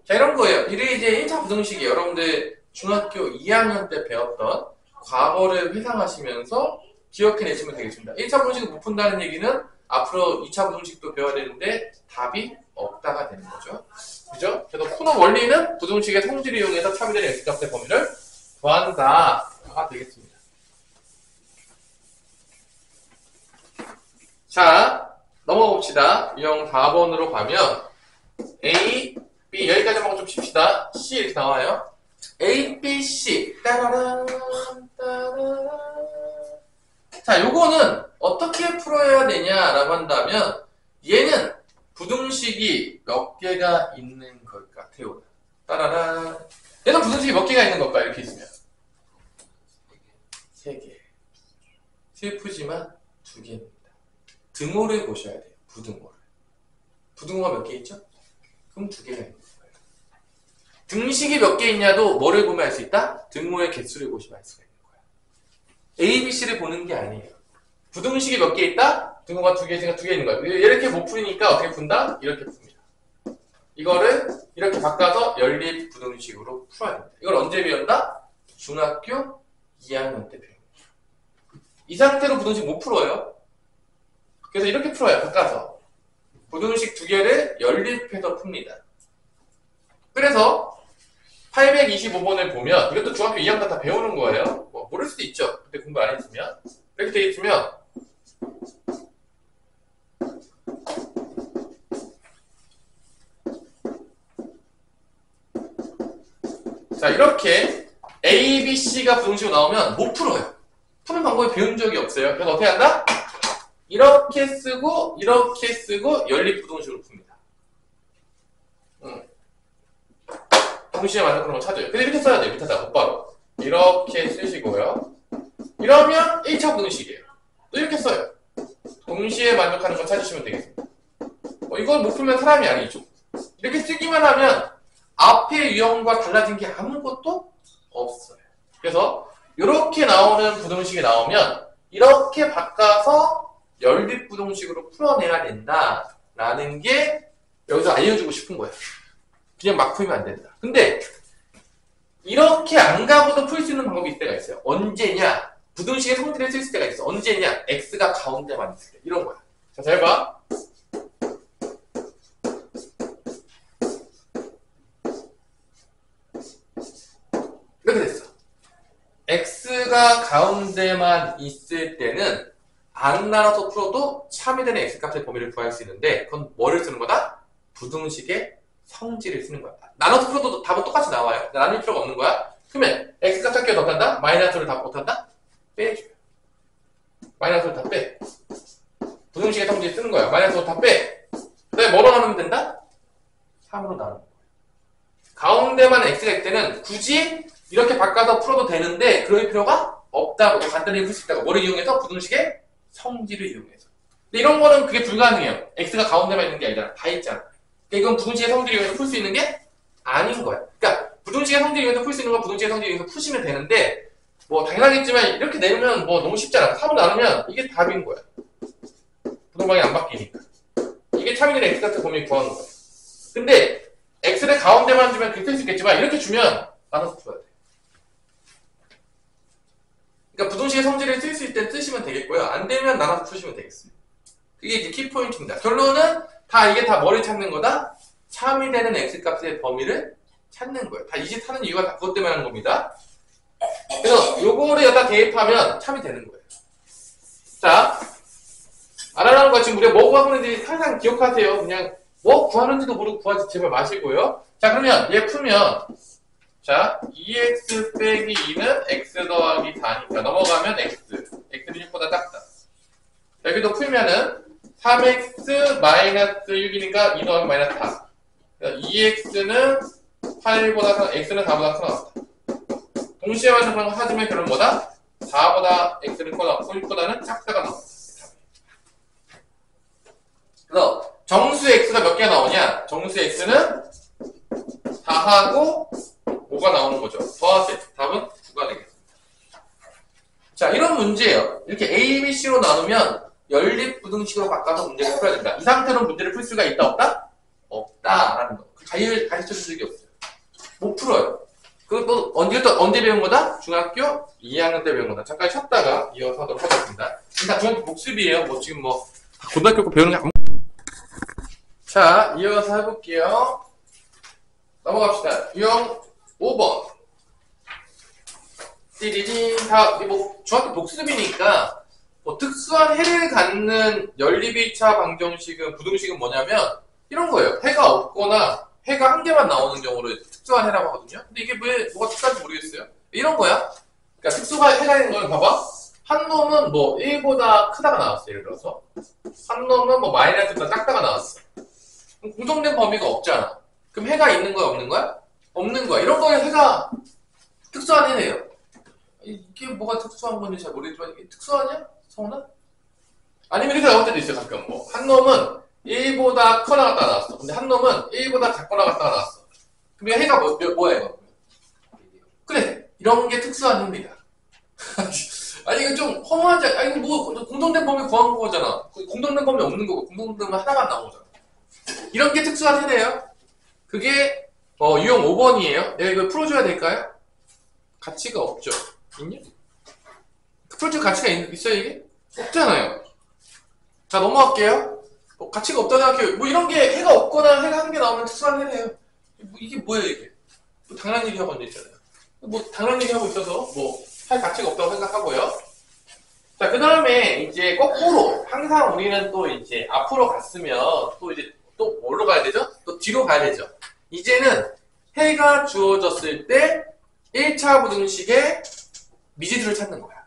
자, 이런 거예요. 이게 이제 1차 부등식이에요. 여러분들 중학교 2학년 때 배웠던 과거를 회상하시면서 기억해내시면 되겠습니다. 1차 부등식을 못 푼다는 얘기는 앞으로 2차 부등식도 배워야 되는데 답이 없다가 되는 거죠. 그죠? 그래서 푸는 원리는 부등식의 성질을 이용해서 참여되는 x값의 범위를 구한다가 되겠습니다. 자, 넘어가 봅시다. 유형 4번으로 가면 A, B 여기까지만 좀 칩시다. C 이렇게 나와요. A, B, C 따라란 따라란. 자, 요거는 어떻게 풀어야 되냐라고 한다면 얘는 부등식이 몇 개가 있는 걸까? 태우다. 따라란. 얘는 부등식이 몇 개가 있는 걸까? 이렇게 있으면 3개. 슬프지만 2개입니다. 등호를 보셔야 돼요. 부등호를. 부등호가 몇 개 있죠? 그럼 2개가 있는 거예요. 등식이 몇 개 있냐도 뭐를 보면 알 수 있다? 등호의 개수를 보시면 알 수가 있는 거예요. A, B, C를 보는 게 아니에요. 부등식이 몇 개 있다? 등호가 2개 있으니까 2개 있는 거예요. 이렇게 못 풀으니까 어떻게 푼다? 이렇게 풉니다. 이거를 이렇게 바꿔서 연립 부등식으로 풀어야 됩니다. 이걸 언제 배웠나? 중학교 2학년 때 배웁니다. 이 상태로 부등식 못 풀어요. 그래서 이렇게 풀어요. 바꿔서. 부등식 2개를 연립해서 풉니다. 그래서 825번을 보면 이것도 중학교 2학년 때 다 배우는 거예요. 뭐 모를 수도 있죠. 그때 공부 안 했으면. 이렇게 되어 있으면 자, 이렇게 A, B, C가 부등식으로 나오면 못 풀어요. 푸는 방법을 배운 적이 없어요. 그래서 어떻게 한다? 이렇게 쓰고 연립 부등식으로 풉니다. 동시에 맞는 그런 거 찾아요. 근데 이렇게 써야 돼요. 밑에다 곧바로 이렇게 쓰시고요. 이러면 1차 부등식이에요. 또 이렇게 써요. 동시에 만족하는 거 찾으시면 되겠습니다. 이건 못 풀면 사람이 아니죠. 이렇게 쓰기만 하면 앞의 유형과 달라진 게 아무것도 없어요. 그래서 이렇게 나오는 부등식이 나오면 이렇게 바꿔서 연립 부등식으로 풀어내야 된다라는 게 여기서 알려주고 싶은 거예요. 그냥 막 풀면 안 된다. 근데 이렇게 안 가고도 풀 수 있는 방법이 있을 때가 있어요. 언제냐? 부등식의 성질을 쓸 때가 있어. 언제냐? x가 가운데만 있을 때. 이런 거야. 자, 잘 봐. 이렇게 됐어. x가 가운데만 있을 때는 안 나눠서 풀어도 참여되는 x값의 범위를 구할 수 있는데 그건 뭐를 쓰는 거다? 부등식의 성질을 쓰는 거야. 나눠서 풀어도 답은 똑같이 나와요. 나눌 필요가 없는 거야. 그러면 x값 찾기가 더 못한다? 마이너스를 다 못한다? 빼줘요. 마이너스를 다 빼. 부등식의 성질 쓰는 거야. 마이너스를 다 빼. 그 다음에 뭐로 나누면 된다? 3으로 나누는 거야. 가운데만 x가 있을 때는 굳이 이렇게 바꿔서 풀어도 되는데 그럴 필요가 없다고 간단히 풀 수 있다고. 뭐를 이용해서? 부등식의 성질을 이용해서. 근데 이런 거는 그게 불가능해요. x가 가운데만 있는 게 아니잖아. 다 있잖아. 그러니까 이건 부등식의 성질을 이용해서 풀 수 있는 게 아닌 거야. 그러니까 부등식의 성질을 이용해서 풀 수 있는 건 부등식의 성질을 이용해서 푸시면 되는데 뭐 당연하겠지만 이렇게 내면 뭐 너무 쉽잖아. 4로 나누면 이게 답인 거야. 부동방이 안 바뀌니까. 이게 참이된 x 같은 범위 구하는 거야. 근데 x를 가운데만 주면 그렇게 쓸 수 있겠지만 이렇게 주면 나눠서 풀어야 돼. 그러니까 부등식의 성질을 쓸 수 있을 때 쓰시면 되겠고요. 안 되면 나눠서 푸시면 되겠습니다. 그게 이제 키포인트입니다. 결론은 이게 다 뭐를 찾는 거다? 참이 되는 x값의 범위를 찾는 거예요. 다 이짓 하는 이유가 다 그것 때문에 하는 겁니다. 그래서 요거를 여기다 대입하면 참이 되는 거예요. 자, 알아라는 거 지금 우리가 뭐 구하는지 항상 기억하세요. 그냥 뭐 구하는지도 모르고 구하지 제발 마시고요. 자, 그러면 얘 풀면 자, 2x 빼기 2는 x 더하기 4니까 넘어가면 x는 6보다 작다. 여기도 풀면은 3x 마이너스 6이니까 2 더하기 마이너스 4. 2x는 8보다 x는 4보다 크다. 동시에 완성을 하지만 결론 뭐다? 4보다 x는 커다, 6보다는 작다가 나옵니다. 그래서 정수 x가 몇 개가 나오냐? 정수 x는 4하고 5가 나오는 거죠. 더하세요. 답은 9가 되겠습니다. 자, 이런 문제예요. 이렇게 A, B, C로 나누면 연립부등식으로 바꿔서 문제를 풀어야 된다. 이 상태로 문제를 풀 수가 있다, 없다? 없다라는 거. 가르쳐 줄 적이 없어요. 못 풀어요. 그것도 언제 배운 거다? 중학교 2학년 때 배운 거다. 잠깐 쉬었다가 이어서 하도록 하겠습니다. 다 중학교 복습이에요. 뭐 지금 뭐 고등학교 거 배우는 게 아무. 자, 이어서 해볼게요. 넘어갑시다. 유형 5번. 띠리린. 다, 뭐, 중학교 복습이니까, 뭐, 특수한 해를 갖는 연립 2차 방정식은, 부등식은 뭐냐면, 이런 거예요. 해가 없거나, 해가 한 개만 나오는 경우를 특수한 해라고 하거든요. 근데 이게 뭐가 특수한지 모르겠어요. 이런 거야. 그러니까 특수한 해가 있는 건 봐봐. 한 놈은 뭐, 1보다 크다가 나왔어. 예를 들어서. 한 놈은 뭐, 마이너스보다 작다가 나왔어. 그럼 공통된 범위가 없잖아. 그럼 해가 있는 거야, 없는 거야? 없는 거야. 이런 거에 해가 특수한 해네요. 이게 뭐가 특수한 건지 잘 모르겠지만 이게 특수하냐? 성훈아? 아니면 이렇게 나올 때도 있어요. 가끔 뭐 한 놈은 1보다 커 나갔다가 나왔어. 근데 한 놈은 1보다 작고 나갔다가 나왔어. 그럼 해가 뭐야 이거? 그래. 이런 게 특수한 해입니다. 아니 이거 좀 허무하지 않아? 아니 이거 뭐 공통된 범위 구한 거잖아. 공통된 범위 없는 거고 공통된 범위 하나만 나오잖아. 이런 게 특수한 해네요. 그게 유형 5번이에요. 내가 이걸 풀어줘야 될까요? 가치가 없죠. 있냐? 풀어줄 가치가 있어요 이게? 없잖아요. 자 넘어갈게요. 가치가 없다 생각해요. 뭐 이런 게 해가 없거나 해가 한 개 나오면 특수한 해네요. 이게 뭐예요 이게? 뭐 당연한 얘기 하고 있잖아요. 뭐 당연한 얘기 하고 있어서 뭐 할 가치가 없다고 생각하고요. 자 그 다음에 이제 거꾸로 항상 우리는 또 이제 앞으로 갔으면 또 이제 또 뭘로 가야 되죠? 또 뒤로 가야 되죠. 이제는 해가 주어졌을 때 1차 부등식의 미지수를 찾는 거야.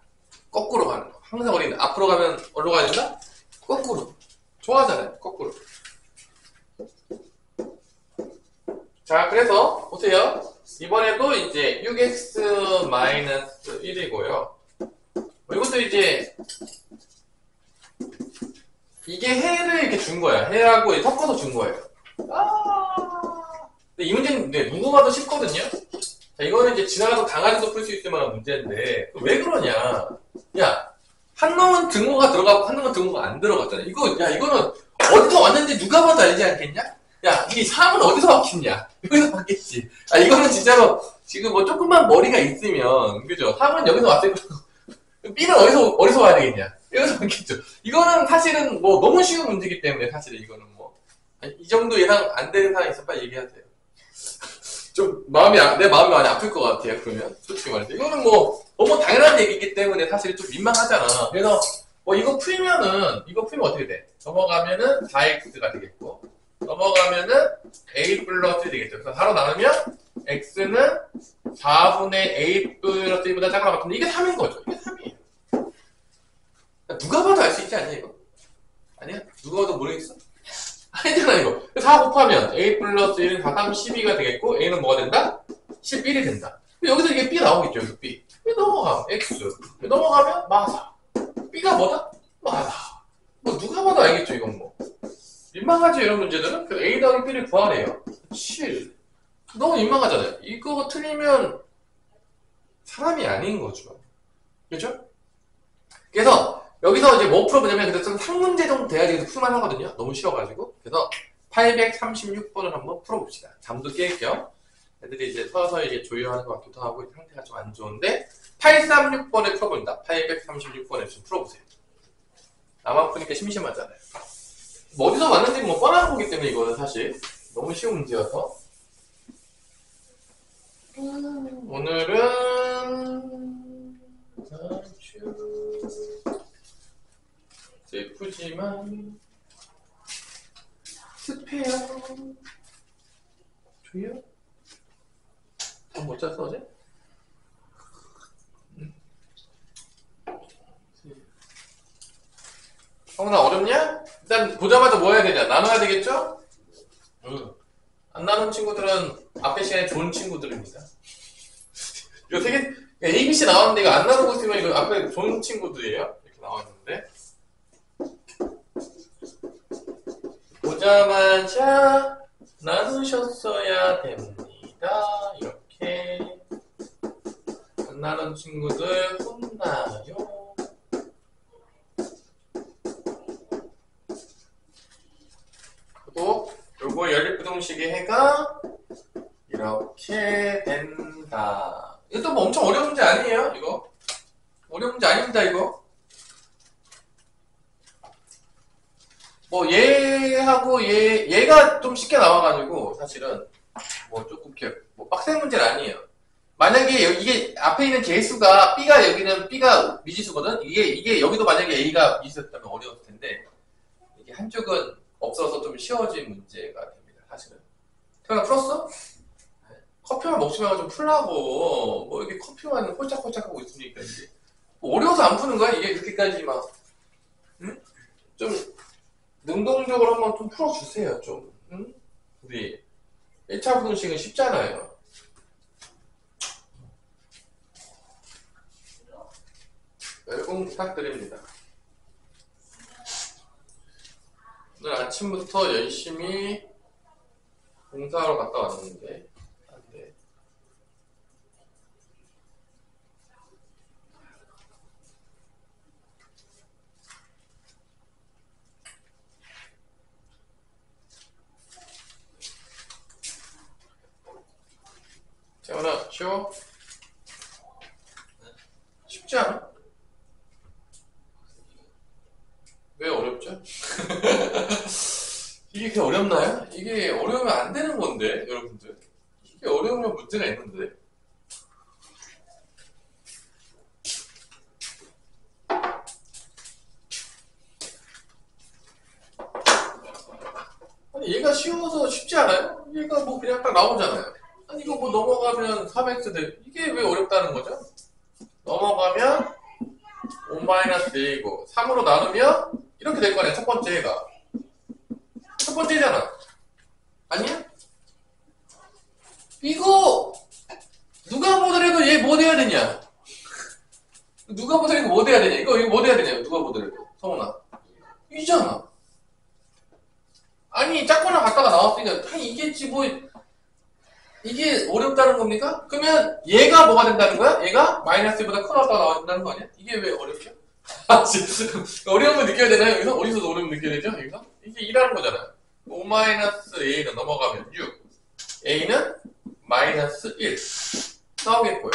거꾸로 가는 거. 항상 우리는 앞으로 가면 어디로 가야 된다? 거꾸로. 좋아하잖아요. 거꾸로. 자, 그래서 보세요. 이번에도 이제 6x-1이고요. 이것도 이제 이게 해를 이렇게 준 거야. 해하고 섞어서 준 거예요. 근데 이 문제는 누구 봐도 쉽거든요. 자, 이거는 이제 지나가서 강아지도 풀 수 있을 만한 문제인데 왜 그러냐? 야, 한 놈은 등호가 들어가고 한 놈은 등호가 안 들어갔잖아. 이거는 어디서 왔는지 누가 봐도 알지 않겠냐? 야, 이 사람은 어디서 왔겠냐? 여기서 왔겠지. 이거는 진짜로 지금 뭐 조금만 머리가 있으면 그죠? 사람은 여기서 왔을 거고 B는 어디서 와야 되겠냐? 여기서 왔겠죠. 이거는 사실은 뭐 너무 쉬운 문제이기 때문에 사실은 이거는 뭐 이 정도 예상 안 되는 사람이 있으면 빨리 얘기하세요. 좀 내 마음이 많이 아플 것 같아요. 그러면 솔직히 말해서 이거는 뭐 너무 당연한 얘기이기 때문에 사실 좀 민망하잖아. 그래서 뭐 이거 풀면 어떻게 돼? 넘어가면은 4x가 되겠고 넘어가면은 a 플러스 되겠죠. 그래서 4로 나누면 x는 4분의 a 플러스 1보다 작거나 같은데 이게 3인 거죠. 이게 3이에요. 누가 봐도 알 수 있지 않냐 이거? 아니야? 누가 봐도 모르겠어? 아니잖아 이거. 4 곱하면 a 플러스 1은 4, 3, 12가 되겠고 a는 뭐가 된다? 11이 된다. 여기서 이게 b 나오겠죠. 여기 b. b 넘어가면 x. 넘어가면 마사. b가 뭐다? 마사. 뭐 누가 봐도 알겠죠 이건 뭐. 민망하죠 이런 문제들은? 그래서 a 더하기 b를 구하래요. 7. 너무 민망하잖아요. 이거 틀리면 사람이 아닌 거죠. 그렇죠? 그래서 여기서 이제 뭐 풀어보냐면 그래서 좀 상문제 정도 돼야지 풀만하거든요. 너무 쉬워가지고. 그래서 836번을 한번 풀어봅시다. 잠도 깰 겸 애들이 이제 서서히 이제 조용하는 것 같기도 하고 상태가 좀 안 좋은데 836번을 풀어본다. 836번을 좀 풀어보세요. 나만 푸니까 심심하잖아요. 뭐 어디서 왔는지 뭐 뻔한 거기 때문에 이거는 사실 너무 쉬운 문제여서 오늘은 아주 슬프지만 습해요. 조용? 잠 못 잤어 어제? 성훈아 어렵냐? 일단 보자마자 뭐 해야 되냐? 나눠야 되겠죠? 응. 안 나눈 친구들은 앞에 시간에 좋은 친구들입니다. 이거 되게 ABC 나왔는데 이거 안 나누고 있으면 이거 앞에 좋은 친구들이에요. 이렇게 나왔는데 보자마자 나누셨어야 됩니다. 이렇게 안 나눈 친구들 혼나요. 그리고 요거 연립부등식의 해가 이렇게 된다. 이것도 뭐 엄청 어려운 문제 아니에요, 이거. 어려운 문제 아닙니다, 이거. 뭐, 얘하고 얘가 좀 쉽게 나와가지고, 사실은, 뭐, 조금 이렇게, 뭐, 빡센 문제는 아니에요. 만약에 이게 앞에 있는 개수가, 여기는 B가 미지수거든? 이게 여기도 만약에 A가 미지수였다면 어려웠을 텐데, 이게 한쪽은 없어서 좀 쉬워진 문제가 됩니다, 사실은. 태연아, 풀었어? 커피만 먹지 말고 좀 풀라고. 뭐 이게 커피만 홀짝홀짝 하고 있으니까 이제 뭐 어려워서 안 푸는 거야? 이게 그렇게까지 막 응? 좀 능동적으로 한번 좀 풀어주세요 좀. 응? 우리 1차 부등식은 쉽잖아요. 열공 부탁드립니다. 오늘 아침부터 열심히 공사하러 갔다 왔는데 재원아, 쉬워? 쉽지 않아? 왜 어렵죠? 이게 그렇게 어렵나요? 이게 어려우면 안 되는 건데, 여러분들. 이게 어려우면 문제가 있는데. 아니, 얘가 쉬워서 쉽지 않아요? 얘가 뭐 그냥 딱 나오잖아요. 아니, 이거 뭐 넘어가면 3x 돼. 이게 왜 어렵다는 거죠? 넘어가면 5-a이고 3으로 나누면 이렇게 될 거네, 첫 번째 해가. 첫 번째잖아. 아니야? 이거 누가 보더라도 얘 뭐 돼야 되냐? 누가 보더라도 뭐 돼야 되냐? 이거 뭐 돼야 되냐? 누가 보더라도. 성훈아. 이잖아. 아니, 작거나 같다가 나왔으니까 다 이겠지 뭐. 이게 어렵다는 겁니까? 그러면 얘가 뭐가 된다는 거야? 얘가 마이너스보다 큰 왔다가 나와준다는 거 아니야? 이게 왜 어렵죠? 어려움을 느껴야 되나요? 여기서? 어디서 어려움을 느껴야 되죠? 여기서? 이게 2라는 거잖아. 5-a는 넘어가면 6. a는 마이너스 1. 나오겠고요.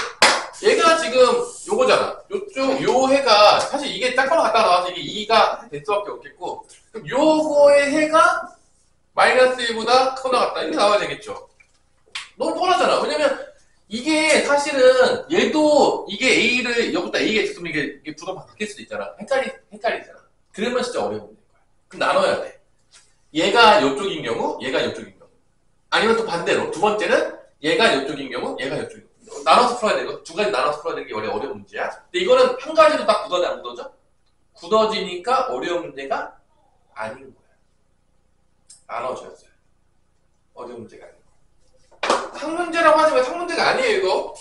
얘가 지금 요거잖아. 요쪽, 요 해가, 사실 이게 짝거나 같다가 나와서 이게 2가 될 수밖에 없겠고, 그럼 요거의 해가 마이너스 1보다 크거나 같다. 이렇게 나와야 되겠죠. 너무 뻔하잖아. 왜냐면 이게 사실은 얘도 이게 A를 여기다 A가 있으면 이게 부담 바뀔 수도 있잖아. 헷갈리잖아. 그러면 진짜 어려운 거야. 그럼 나눠야 돼. 얘가 이쪽인 경우, 얘가 이쪽인 경우. 아니면 또 반대로 두 번째는 얘가 이쪽인 경우, 얘가 이쪽인 경우. 나눠서 풀어야 되고 두 가지 나눠서 풀어야 되는 게 원래 어려운 문제야. 근데 이거는 한 가지로 딱 굳어져 안 굳어져? 굳어지니까 어려운 문제가 아닌 거야. 나눠줘야지. 어려운 문제가 아니고. 상문제라고 하지만 상문제가 아니에요, 이거.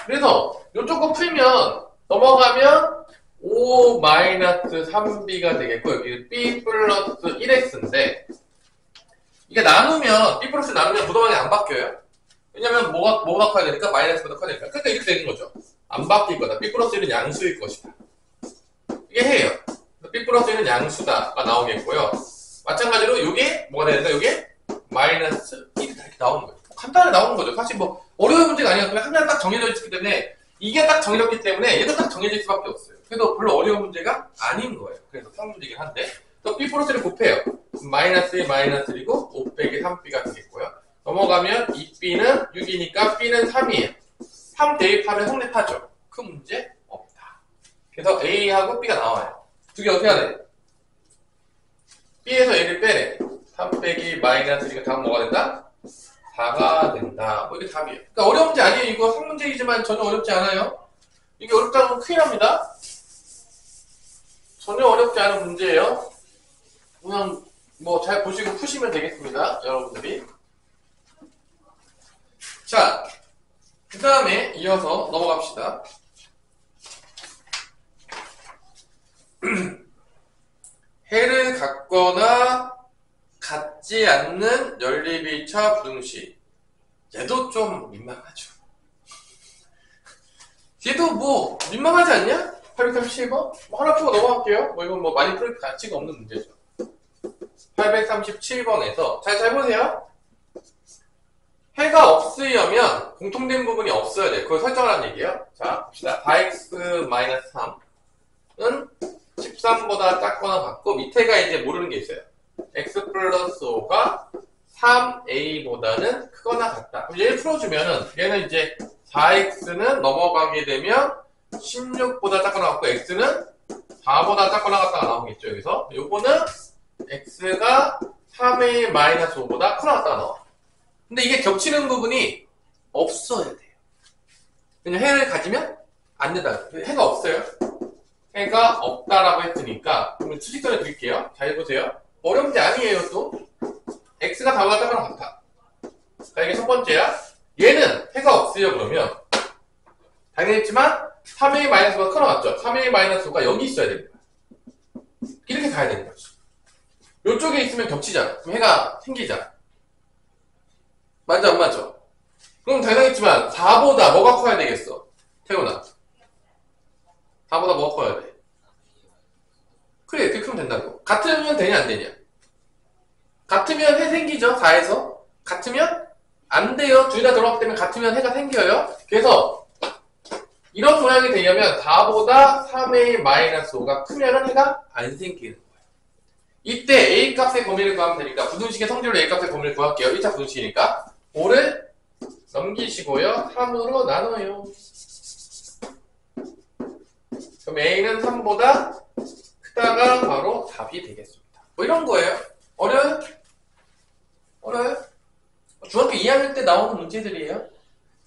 그래서 요쪽 거 풀면 넘어가면 5-3b가 되겠고 여기 b 플러스 1x인데 이게 나누면 b 플러스 나누면 부동항이 안 바뀌어요. 왜냐면 뭐가 커야 되니까? 마이너스보다 커야 되니까. 그러니까 이렇게 되는 거죠. 안 바뀔 거다. B 플러스 1은 양수일 것이다. 이게 해요. B 플러스 1은 양수다가 나오겠고요. 마찬가지로 이게 뭐가 되는가? 이게 마이너스 1이다. 이렇게 나오는 거예요. 간단하게 나오는 거죠. 사실 뭐 어려운 문제가 아니라 그냥 하나 딱 정해져 있기 때문에 이게 딱 정해졌기 때문에 얘도 딱 정해질 수밖에 없어요. 그래서 별로 어려운 문제가 아닌 거예요. 그래서 3문제긴 한데 또 B 플러스 1을 곱해요. 마이너스 1 마이너스 1이고 5 빼기 3B가 되겠고요. 넘어가면 2B는 6이니까 B는 3이에요. 3 대입하면 성립하죠. 큰 문제 없다. 그래서 A하고 B가 나와요. 두 개 어떻게 하래? B에서 A를 빼래. 3 빼기 마이너스 1이 다음 뭐가 된다? 4가 된다. 뭐 이게 답이에요. 그러니까 어려운 문제 아니에요. 이거 3문제이지만 전혀 어렵지 않아요. 이게 어렵다고 하면 큰일 납니다. 전혀 어렵지 않은 문제예요. 그냥 뭐 잘 보시고 푸시면 되겠습니다. 여러분들이. 자, 그 다음에 이어서 넘어갑시다. 해를 갖거나 갖지 않는 연립일차 부등식. 얘도 좀 민망하죠. 얘도 뭐 민망하지 않냐? 837번? 뭐 하나 풀고 넘어갈게요. 뭐 이건 뭐 많이 풀 가치가 없는 문제죠. 837번에서 잘 보세요. 해가 없으려면 공통된 부분이 없어야 돼요. 그걸 설정하라는 얘기예요. 자, 봅시다. 4x-3은 13보다 작거나 같고 밑에가 이제 모르는 게 있어요. x 플러스 5가 3a보다는 크거나 같다. 그럼 얘를 풀어주면은 얘는 이제 4x는 넘어가게 되면 16보다 작거나 같고 x는 4보다 작거나 같다가 나오겠죠. 여기서 요거는 x가 3a-5보다 크거나 같다가 나와. 근데 이게 겹치는 부분이 없어야 돼요. 왜냐면 해를 가지면 안 된다. 해가 없어요. 해가 없다라고 했으니까 그러면 수직선을 드릴게요. 잘 보세요. 어려운 문제 아니에요. 또 x가 4보다 작거나 같아. 자, 이게 첫 번째야. 얘는 해가 없으려 그러면 당연했지만 3a-5가 크거나 같죠. 3a-5가 여기 있어야 됩니다. 이렇게 가야 되는 거지. 이쪽에 있으면 겹치잖아. 그럼 해가 생기잖아. 맞죠? 안 맞죠? 그럼 당연했지만 4보다 뭐가 커야 되겠어? 태훈아. 4보다 뭐가 커야 돼? 그래, 이렇게 크면 된다고. 같으면 되냐, 안 되냐? 같으면 해 생기죠, 4에서. 같으면 안 돼요. 둘 다 들어갔기 때문에 같으면 해가 생겨요. 그래서 이런 모양이 되려면 4보다 3a-5가 크면 해가 안 생기는 거예요. 이때 a 값의 범위를 구하면 되니까 부등식의 성질로 a 값의 범위를 구할게요. 1차 부등식이니까 5를 넘기시고요. 3으로 나눠요. 그럼 a는 3보다 크다가 바로 답이 되겠습니다. 뭐 이런 거예요. 어려요? 어려요? 중학교 2학년 때 나오는 문제들이에요.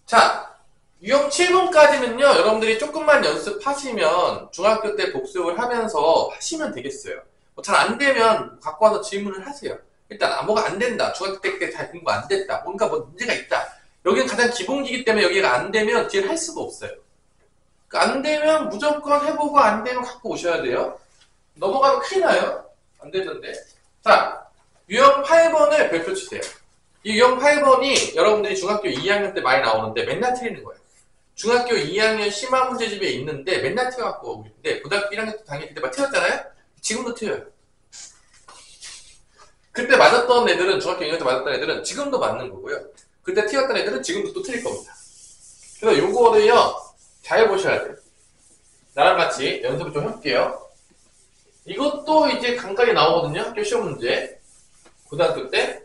자, 유형 7번까지는요. 여러분들이 조금만 연습하시면 중학교 때 복습을 하면서 하시면 되겠어요. 뭐 잘 안 되면 갖고 와서 질문을 하세요. 일단 뭐가 안 된다. 중학교 때 잘 공부 안 됐다. 뭔가 뭐 문제가 있다. 여기는 가장 기본기이기 때문에 여기가 안 되면 뒤에 할 수가 없어요. 그러니까 안 되면 무조건 해보고 안 되면 갖고 오셔야 돼요. 넘어가면 큰일 나요. 안 되던데. 자, 유형 8번을 별표 치세요. 이 유형 8번이 여러분들이 중학교 2학년 때 많이 나오는데 맨날 틀리는 거예요. 중학교 2학년 심화 문제집에 있는데 맨날 틀어갖고 오고 있는데 고등학교 1학년 때 당연히 그때 막 틀었잖아요? 지금도 틀려요. 그때 맞았던 애들은 중학교 2학년 때 맞았던 애들은 지금도 맞는 거고요. 그때 틀렸던 애들은 지금도 또 틀릴 겁니다. 그래서 요거를요 잘 보셔야 돼요. 나랑 같이 연습을 좀 해볼게요. 이것도 이제 간간히 나오거든요. 학교 시험 문제. 고등학교 때.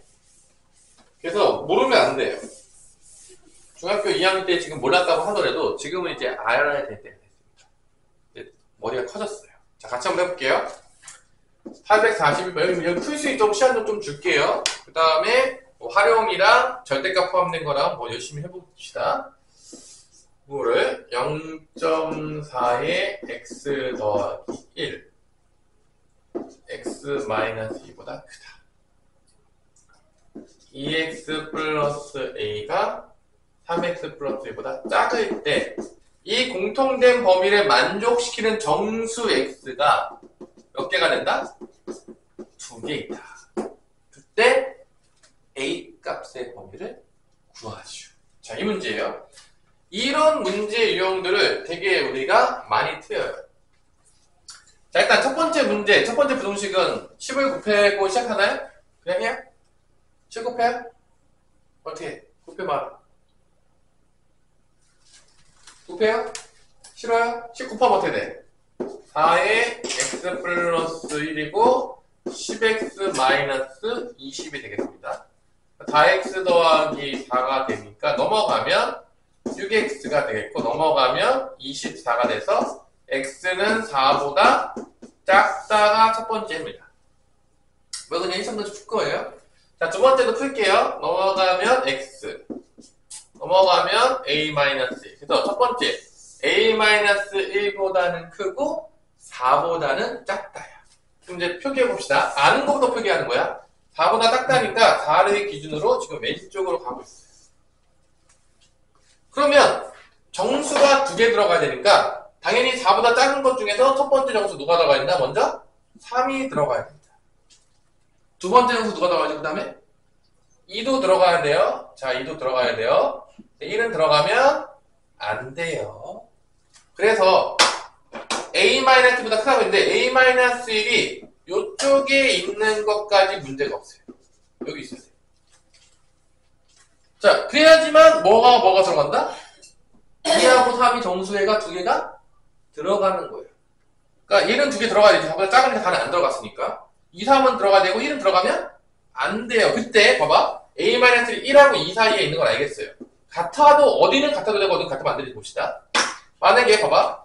그래서 모르면 안 돼요. 중학교 2학년 때 지금 몰랐다고 하더라도 지금은 이제 알아야 될 때가 됐습니다. 머리가 커졌어요. 자, 같이 한번 해볼게요. 841번. 여기 풀 수 있도록 시간 좀 줄게요. 그 다음에 뭐 활용이랑 절대값 포함된 거랑 뭐 열심히 해봅시다. 뭐를 0.4에 x 더하기 1 x-2보다 크다. 2x 플러스 a가 3x 플러스 1보다 작을 때 이 공통된 범위를 만족시키는 정수 x가 몇 개가 된다? 2개 있다. 그때 a 값의 범위를 구하시오. 자, 이 문제예요. 이런 문제 유형들을 되게 우리가 많이 틀려요. 자, 일단 첫 번째 문제, 첫 번째 부등식은 10을 곱하고 시작하나요? 그냥 해요? 10 곱해요? 어떻게 해? 곱해봐. 곱해요? 싫어요? 10 곱하면 어떻게 돼? 4에 x 플러스 1이고 10x 마이너스 20이 되겠습니다. 4x 더하기 4가 되니까 넘어가면 6x가 되겠고 넘어가면 24가 돼서 x는 4보다 작다가 첫 번째입니다. 뭐 그냥 1차부터 풀 거예요. 자, 두 번째도 풀게요. 넘어가면 x 넘어가면 a-1 그래서 첫 번째 a-1보다는 크고 4보다는 작다야. 그럼 이제 표기해 봅시다. 아는 것부터 표기하는 거야. 4보다 작다니까 4를 기준으로 지금 왼쪽으로 가고 있어요. 그러면 정수가 두 개 들어가야 되니까 당연히 4보다 작은 것 중에서 첫 번째 정수 누가 들어가 있나? 먼저 3이 들어가야 됩니다. 두 번째 정수 누가 들어가야죠? 그 다음에 2도 들어가야 돼요. 자, 2도 들어가야 돼요. 1은 들어가면 안 돼요. 그래서 a-보다 크다고 했는데 a-1이 이쪽에 있는 것까지 문제가 없어요. 여기 있어요. 자, 그래야지만 뭐가 들어간다? 2하고 3이 정수해가 두 개가 들어가는 거예요. 그러니까 얘는 두 개 들어가야 되지. 저보다 작으니까 다는 안 들어갔으니까. 2, 3은 들어가야 되고 1은 들어가면 안 돼요. 그때 봐봐. a-1하고 2 사이에 있는 걸 알겠어요. 같아도 어디는 같아도 되고 어디는 같으면 안 되는지 봅시다. 만약에 봐봐.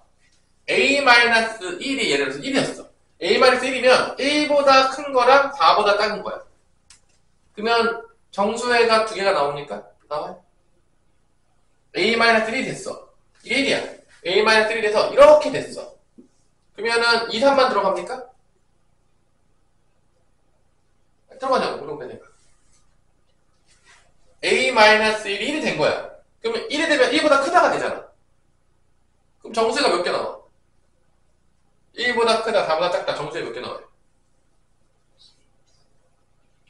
a-1이 예를 들어서 1이었어. a-1이면 1보다 큰 거랑 4보다 작은 거야. 그러면 정수회가 두 개가 나옵니까? 나와요. a-1이 됐어. 이게 1이야. a-1이 돼서 이렇게 됐어. 그러면은 2, 3만 들어갑니까? 들어가냐고 물어보니까. a-1이 1이 된 거야. 그러면 1이 되면 1보다 크다가 되잖아. 그럼 정수회가 몇 개 나와? 1보다 크다, 4보다 작다, 정수회 몇 개 나와요?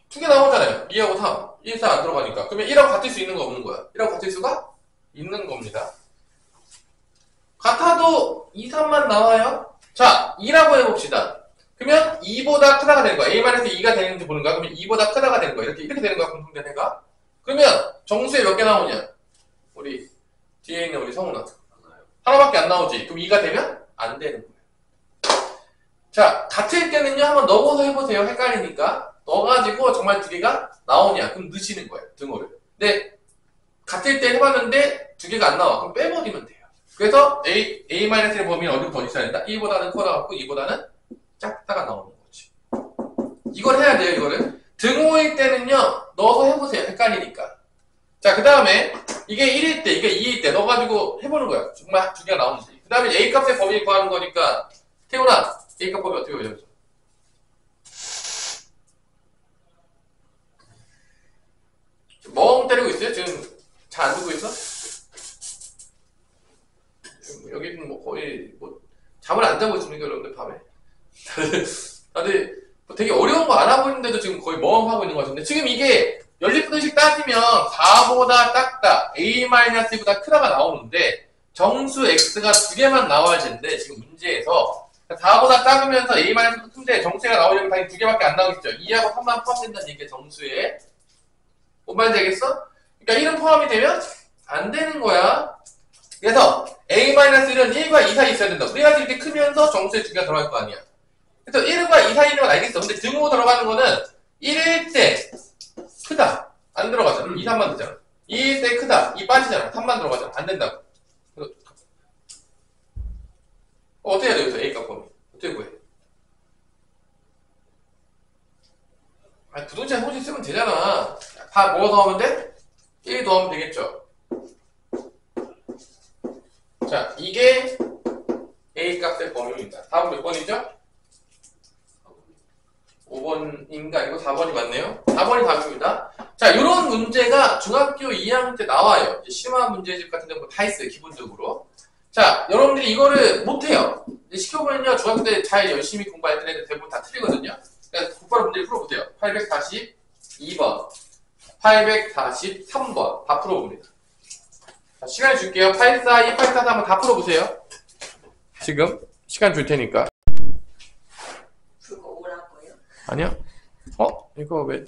두 개 나오잖아요. 2하고 3. 1, 4 안 들어가니까. 그러면 1하고 같을 수 있는 거 없는 거야? 1하고 같을 수가 있는 겁니다. 같아도 2, 3만 나와요? 자, 2라고 해봅시다. 그러면 2보다 크다가 되는 거야. a-2가 되는지 보는 거야. 그러면 2보다 크다가 되는 거야. 이렇게 되는 거야. 공통된 해가. 그러면 정수에 몇 개 나오냐? 우리 뒤에 있는 우리 성훈아. 하나밖에 안 나오지. 그럼 2가 되면 안 되는 거예요. 자, 같을 때는요. 한번 넣어서 해보세요. 헷갈리니까. 넣어가지고 정말 두 개가 나오냐. 그럼 넣으시는 거예요. 등호를. 근데 같을 때 해봤는데 두 개가 안 나와. 그럼 빼버리면 돼요. 그래서 a-의 범위는 어디부터 어디 있어야 된다? 1보다는 커다갖고 2보다는 작다가 나오는 거지. 이걸 해야 돼요. 이거를. 등호일 때는요. 넣어서 해보세요. 헷갈리니까. 자, 그 다음에 이게 1일 때, 이게 2일 때 넣어가지고 해보는 거야. 정말 두 개가 나오는지. 그 다음에 A값의 범위 구하는 거니까 태훈아, A값 범위 어떻게 보여줘? 멍 때리고 있어요? 지금 잘 안 듣고 있어? 여기는 뭐 거의 잠을 안 자고 있습니까 여러분들 밤에? 다들 되게 어려운 거 안 하고 있는데도 지금 거의 멍하고 있는 것 같은데 지금 이게 연립분식 따지면 4보다 작다, a-보다 크다가 나오는데 정수 x가 두 개만 나와야 되는데 지금 문제에서 4보다 작으면서 a-보다 큰데 정수가 나오려면 당연히 두 개밖에 안 나오겠죠. 2하고 3만 포함된다는 얘기가 정수에. 뭔 말인지 알겠어? 그러니까 1은 포함이 되면 안 되는 거야. 그래서 a-1은 1과 2 사이에 있어야 된다. 우리가 이렇게 크면서 정수에 두 개가 들어갈 거 아니야. 그래서 1과 2 사이에 있는 건 알겠어. 근데 등호 들어가는 거는 1일 때 크다. 안 들어가잖아. 2, 3만 되잖아. 2일 때 크다. 2 빠지잖아. 3만 들어가잖아. 안 된다고. 어떻게 해야 돼, 여기서 A값 범위? 어떻게 구해? 아니, 부동산 호지 쓰면 되잖아. 다 뭐 더하면 돼? 1 더하면 되겠죠. 자, 이게 A값의 범위입니다. 답은 몇 번이죠? 5번인가 아니고 4번이 맞네요. 4번이 답입니다. 자, 이런 문제가 중학교 2학년 때 나와요. 심화 문제집 같은 데 다 있어요, 기본적으로. 자, 여러분들이 이거를 못해요. 시켜보면요, 중학교 때 잘 열심히 공부할 때는 대부분 다 틀리거든요. 그러니까 곧바로 문제를 풀어보세요. 842번, 843번 다 풀어봅니다. 자, 시간 줄게요. 842, 844 한번 다 풀어보세요. 지금 시간 줄 테니까. 그거 오라고요? 아니야? 이거 왜